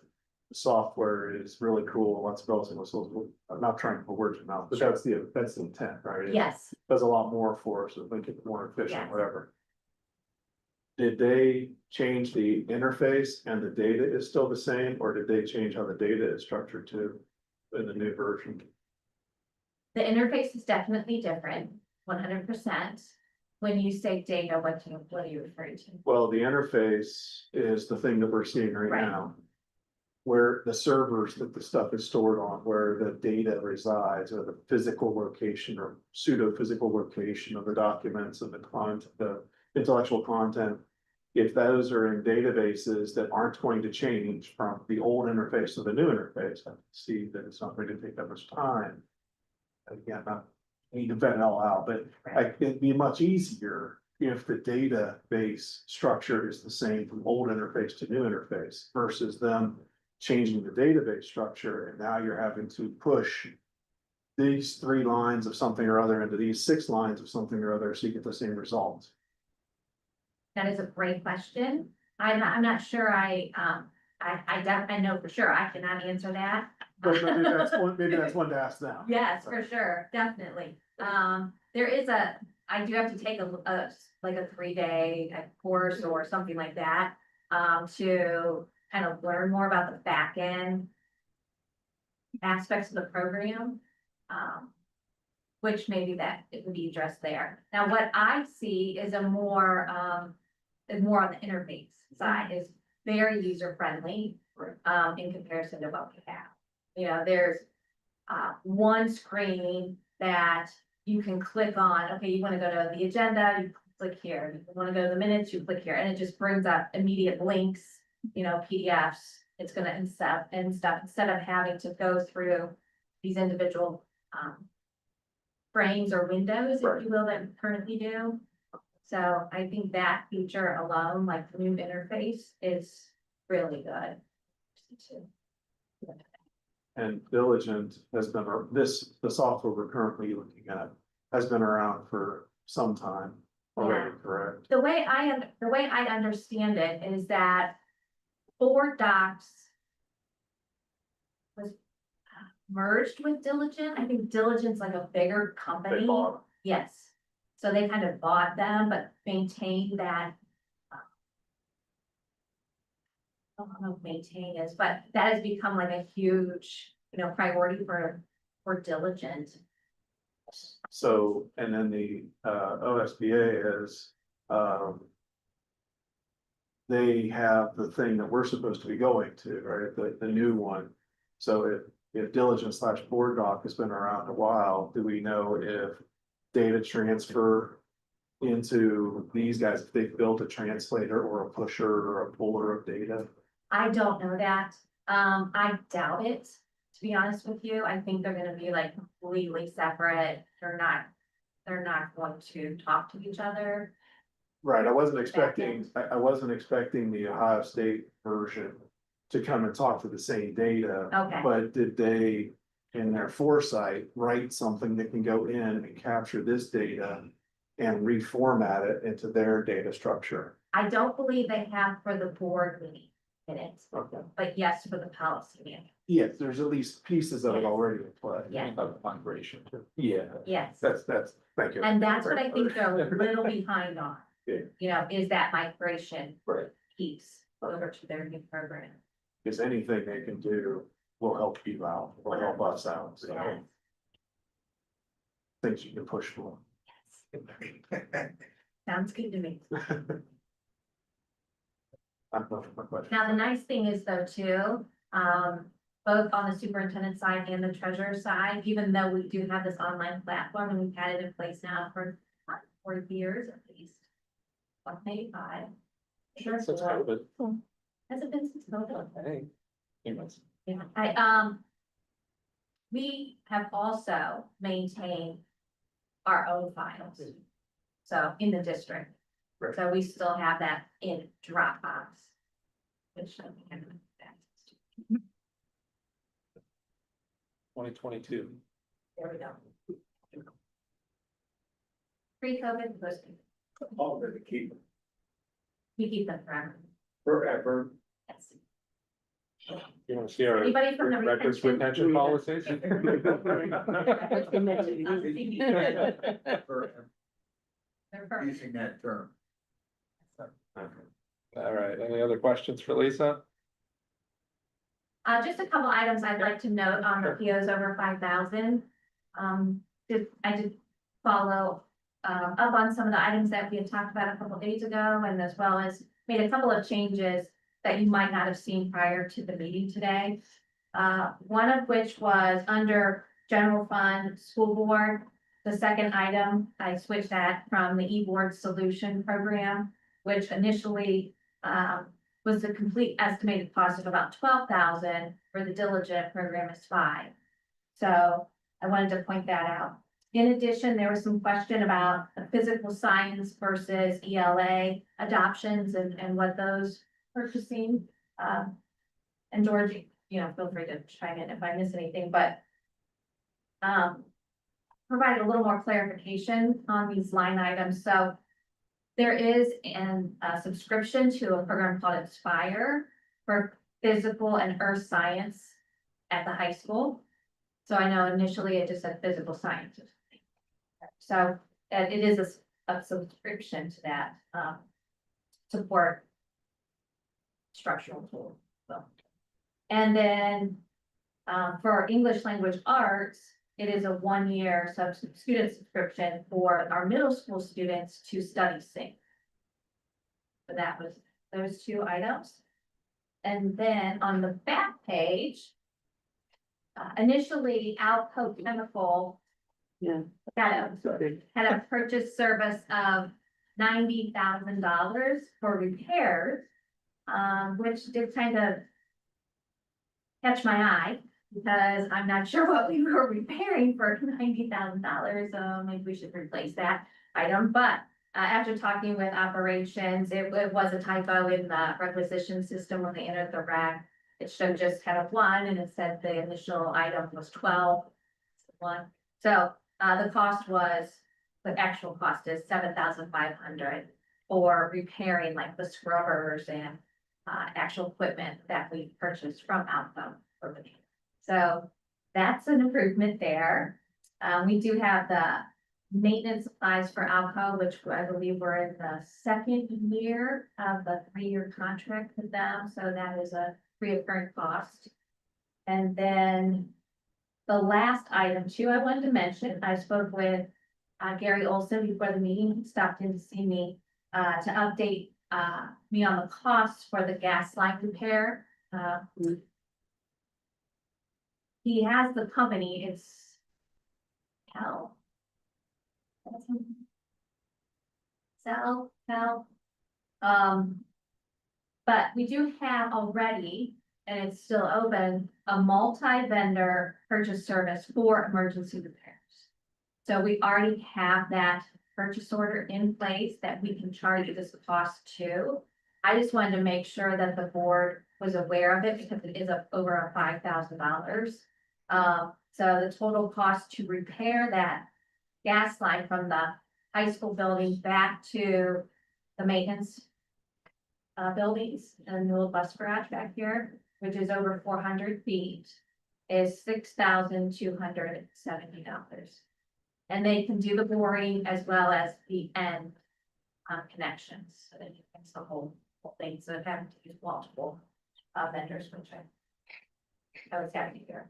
software is really cool, lots of bells and whistles. I'm not trying to put words in your mouth, but that's the intent, right? It Yes, does a lot more for us, so make it more efficient, Yes. whatever. Did they change the interface and the data is still the same, or did they change how the data is structured too in the new version? the interface is definitely different, 100%. When you say data, what are you referring to? Well, the interface is the thing that we're seeing right Right. now. where the servers that the stuff is stored on, where the data resides, or the physical location or pseudo physical location of the documents and the content, the intellectual content. If those are in databases that aren't going to change from the old interface to the new interface, I can see that it's not going to take that much time. Again, I need to vet it all out, but it'd be much easier if the database structure is the same from old interface to new interface versus them changing the database structure, and now you're having to push these 3 lines of something or other into these 6 lines of something or other, so you get the same result. That is a great question. I'm not sure I know for sure. I cannot answer that. But maybe that's one to ask them. Yes, for sure, definitely. I do have to take like a 3-day course or something like that, to kind of learn more about the back end aspects of the program. Which maybe that it would be addressed there. Now, what I see is more on the interface side, is very user friendly, in comparison to what we have. You know, there's one screen that you can click on. Okay, you want to go to the agenda, you click here. You want to go to the minutes, you click here, and it just brings up immediate links, you know, PDFs. It's going to instead of having to go through these individual frames or windows, if you will, that we currently do. So I think that feature alone, like the new interface, is really good. And Diligent has been, the software we're currently looking at has been around for some time already, correct? The way I understand it is that Board Docs was merged with Diligent. I think Diligent's like a bigger company. They bought them. Yes, so they kind of bought them, but maintained that. I don't know if maintain is, but that has become like a huge, you know, priority for Diligent. So, and then the OSBA is, they have the thing that we're supposed to be going to, right, the new one. So if Diligent / Board Doc has been around a while, do we know if data transfer into these guys, if they've built a translator or a pusher or a puller of data? I don't know that. I doubt it, to be honest with you. I think they're gonna be like completely separate. They're not going to talk to each other. Right, I wasn't expecting the Ohio State version to come and talk to the same data. Okay. But did they, in their foresight, write something that can go in and capture this data and reformat it into their data structure? I don't believe they have for the board meeting in it, Okay. but yes, for the policy meeting. Yes, there's at least pieces of it already in play. Yeah. Of migration. Yeah, Yes, that's, thank you. and that's what I think they're a little behind on. Yeah. You know, is that migration Right. piece over to their new program. Because anything they can do will help you out, will help us out, so Yes. things you can push for. Sounds good to me. I'm not my question. Now, the nice thing is though, too, both on the superintendent side and the treasurer side, even though we do have this online platform and we've had it in place now for 4 years at least. Well, maybe 5. Sure. Since COVID. Has it been since COVID? Hey. Anyways. Yeah, we have also maintained our own files. So in the district. Right. So we still have that in Dropbox. Which I think I'm gonna access to. 2022. There we go. Pre-COVID, post. All that to keep We keep them forever. forever. Yes. You want to see our Anybody from the records retention? retention policies? Forever, They're perfect. using that term. All right, any other questions for Lisa? Just a couple items I'd like to note on the POs over 5,000. I did follow up on some of the items that we had talked about a couple days ago, and as well as made a couple of changes that you might not have seen prior to the meeting today. One of which was under general fund, school board. The second item, I switched that from the e-board solution program, which initially was a complete estimated cost of about 12,000, for the diligent program is 5. So I wanted to point that out. In addition, there was some question about the physical science versus ELA adoptions and what those purchasing. And George, feel free to chime in if I miss anything, but provide a little more clarification on these line items. So there is a subscription to a program called Inspire for physical and earth science at the high school. So I know initially it just said physical science. So it is a subscription to that support structural tool. So, and then for English language arts, it is a 1-year student subscription for our middle school students to study sync. So that was those 2 items. And then on the back page, initially Alco Chemical Yeah. had a purchase service of $90,000 for repairs, which did kind of catch my eye, because I'm not sure what we were repairing for $90,000. So maybe we should replace that item. But after talking with operations, it was a typo in the requisition system when they entered the rack. It showed just kind of 1, and it said the initial item was 12. 1. So the actual cost is $7,500 for repairing like the scrubbers and actual equipment that we purchased from Alco. So that's an improvement there. We do have the maintenance supplies for Alco, which I believe we're in the 2nd year of the 3-year contract with them. So that is a recurring cost. And then the last item too, I wanted to mention, I spoke with Gary Olson before the meeting. He stopped in to see me to update me on the costs for the gas line repair. He has the company, it's Cell. But we do have already, and it's still open, a multi-vendor purchase service for emergency repairs. So we already have that purchase order in place that we can charge this cost to. I just wanted to make sure that the board was aware of it, because it is over $5,000. So the total cost to repair that gas line from the high school building back to the maintenance buildings and the little bus garage back here, which is over 400 feet, is $6,270. And they can do the boring as well as the end connections, so that you can the whole thing, so having to use multiple vendors, which I was happy to hear.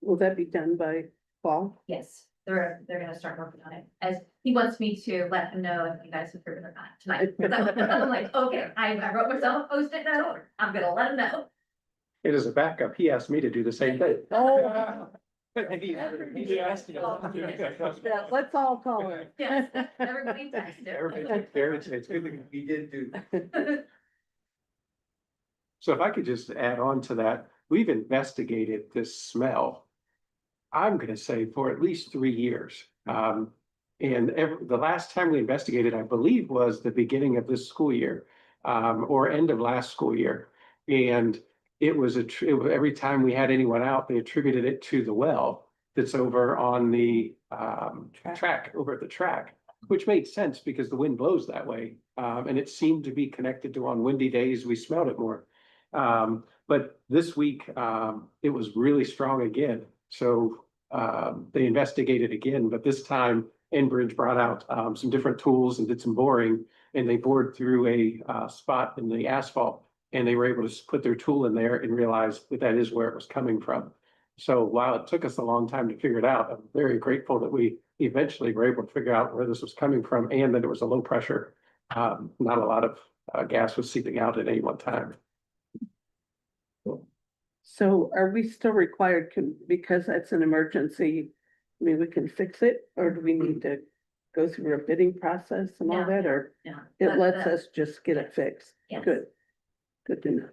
Will that be done by fall? Yes, they're gonna start working on it, as he wants me to let him know if you guys approve it or not tonight. So I'm like, okay, I wrote myself a post-it note, I'm gonna let him know. And as a backup, he asked me to do the same thing. Oh. He asked me. Yeah, let's all call it. Yes, everybody texted. Everybody, it's good to We did do. So if I could just add on to that, we've investigated this smell, I'm gonna say for at least 3 years. And the last time we investigated, I believe, was the beginning of this school year, or end of last school year. And it was every time we had anyone out, they attributed it to the well that's over on the track, over at the track, which made sense because the wind blows that way. And it seemed to be connected to, on windy days, we smelled it more. But this week, it was really strong again. So they investigated again, but this time Enbridge brought out some different tools and did some boring, and they bored through a spot in the asphalt, and they were able to put their tool in there and realize that is where it was coming from. So while it took us a long time to figure it out, I'm very grateful that we eventually were able to figure out where this was coming from, and that it was a low pressure. Not a lot of gas was seeping out at any one time. So are we still required because that's an emergency, I mean, we can fix it, or do we need to go through a bidding process and all No, that, or Yeah. it lets us just get it fixed? Yes. Good. Good to know.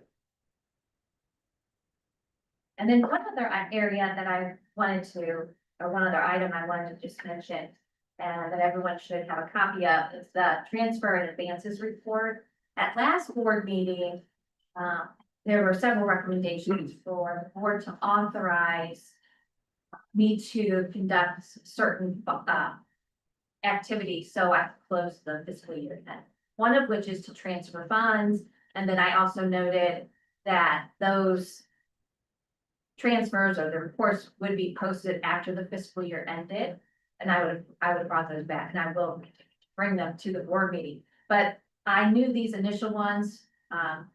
And then one other area that I wanted to, or one other item I wanted to just mention, and that everyone should have a copy of, is the transfer and advances report. At last board meeting, there were several recommendations for the board to authorize me to conduct certain, activities, so I could close the fiscal year then. One of which is to transfer funds, and then I also noted that those transfers or the reports would be posted after the fiscal year ended. And I would have brought those back, and I will bring them to the board meeting. But I knew these initial ones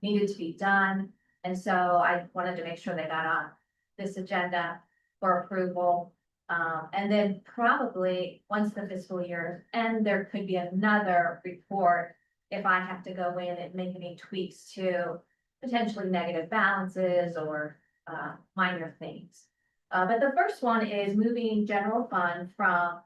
needed to be done, and so I wanted to make sure they got on this agenda for approval. And then probably, once the fiscal year end, there could be another report if I have to go in and make any tweaks to potentially negative balances or minor things. But the first one is moving general fund from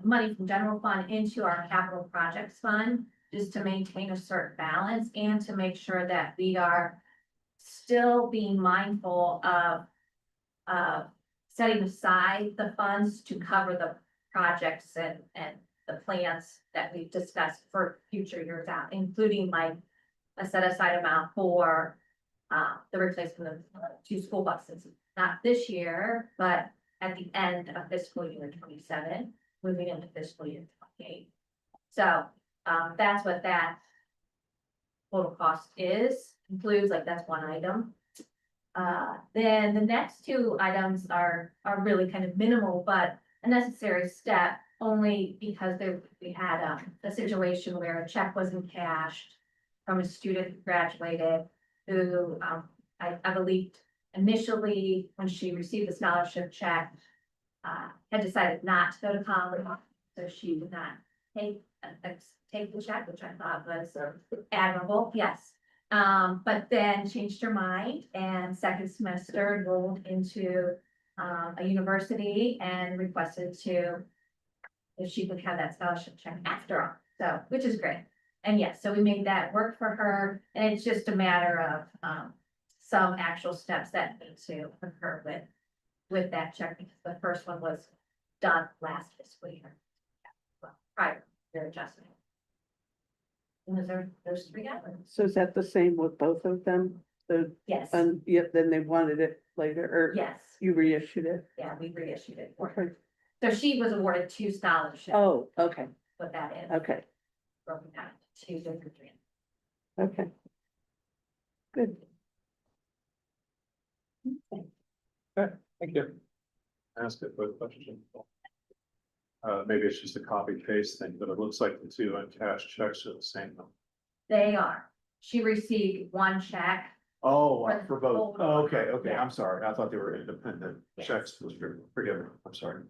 money from general fund into our capital projects fund, just to maintain a certain balance and to make sure that we are still being mindful of setting aside the funds to cover the projects and the plans that we've discussed for future years out, including like a set aside amount for the replacement of 2 school buses, not this year, but at the end of fiscal year 27, moving into fiscal year 28. So that's what that total cost includes, like that's one item. Then the next 2 items are really kind of minimal, but a necessary step, only because we had a situation where a check wasn't cashed from a student who graduated, who I believe initially, when she received the scholarship check, had decided not to go to college, so she did not take the check, which I thought was admirable, yes. But then changed her mind and second semester enrolled into a university and requested if she could have that scholarship check after all, so, which is great. And yes, so we made that work for her, and it's just a matter of some actual steps that need to occur with that check, because the first one was done last fiscal year. Well, prior to their adjustment. And those 3 items. So is that the same with both of them? Yes, Yeah, then they wanted it later, or yes, you reissued it? yeah, we reissued it for her. Okay. So she was awarded 2 scholarships. Oh, okay, What that is, okay, broken down into 2 different grants. okay. Good. Thank you. Ask a quick question. Maybe it's just a copy paste thing, but it looks like the 2 uncashed checks are the same. They are. She received 1 check. Oh, For the for both. total. Oh, okay, okay, Yeah. I'm sorry. I thought they were independent Yes. checks. Forgive me, I'm sorry.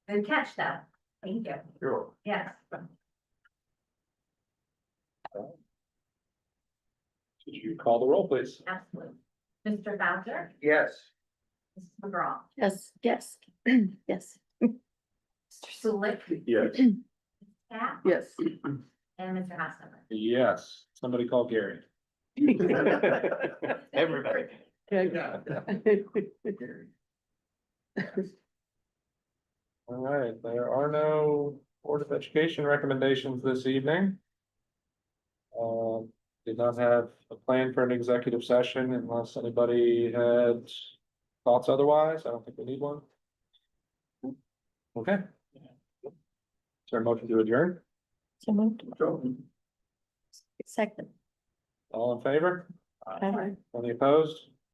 Good catch, though. Thank you. You're welcome. Yes. Could you call the roll, please? Absolutely. Mr. Bowser, Yes. Mrs. McGraw, Yes, yes, yes. Mr. Sulik, Yes. Cat, Yes. and Mr. Hostetler. Yes, somebody call Gary. Everybody. All right, there are no Board of Education recommendations this evening. Did not have a plan for an executive session unless anybody had thoughts otherwise. I don't think we need one. Okay. Is there a motion to adjourn? So moved. Second. All in favor? Bye. Any opposed?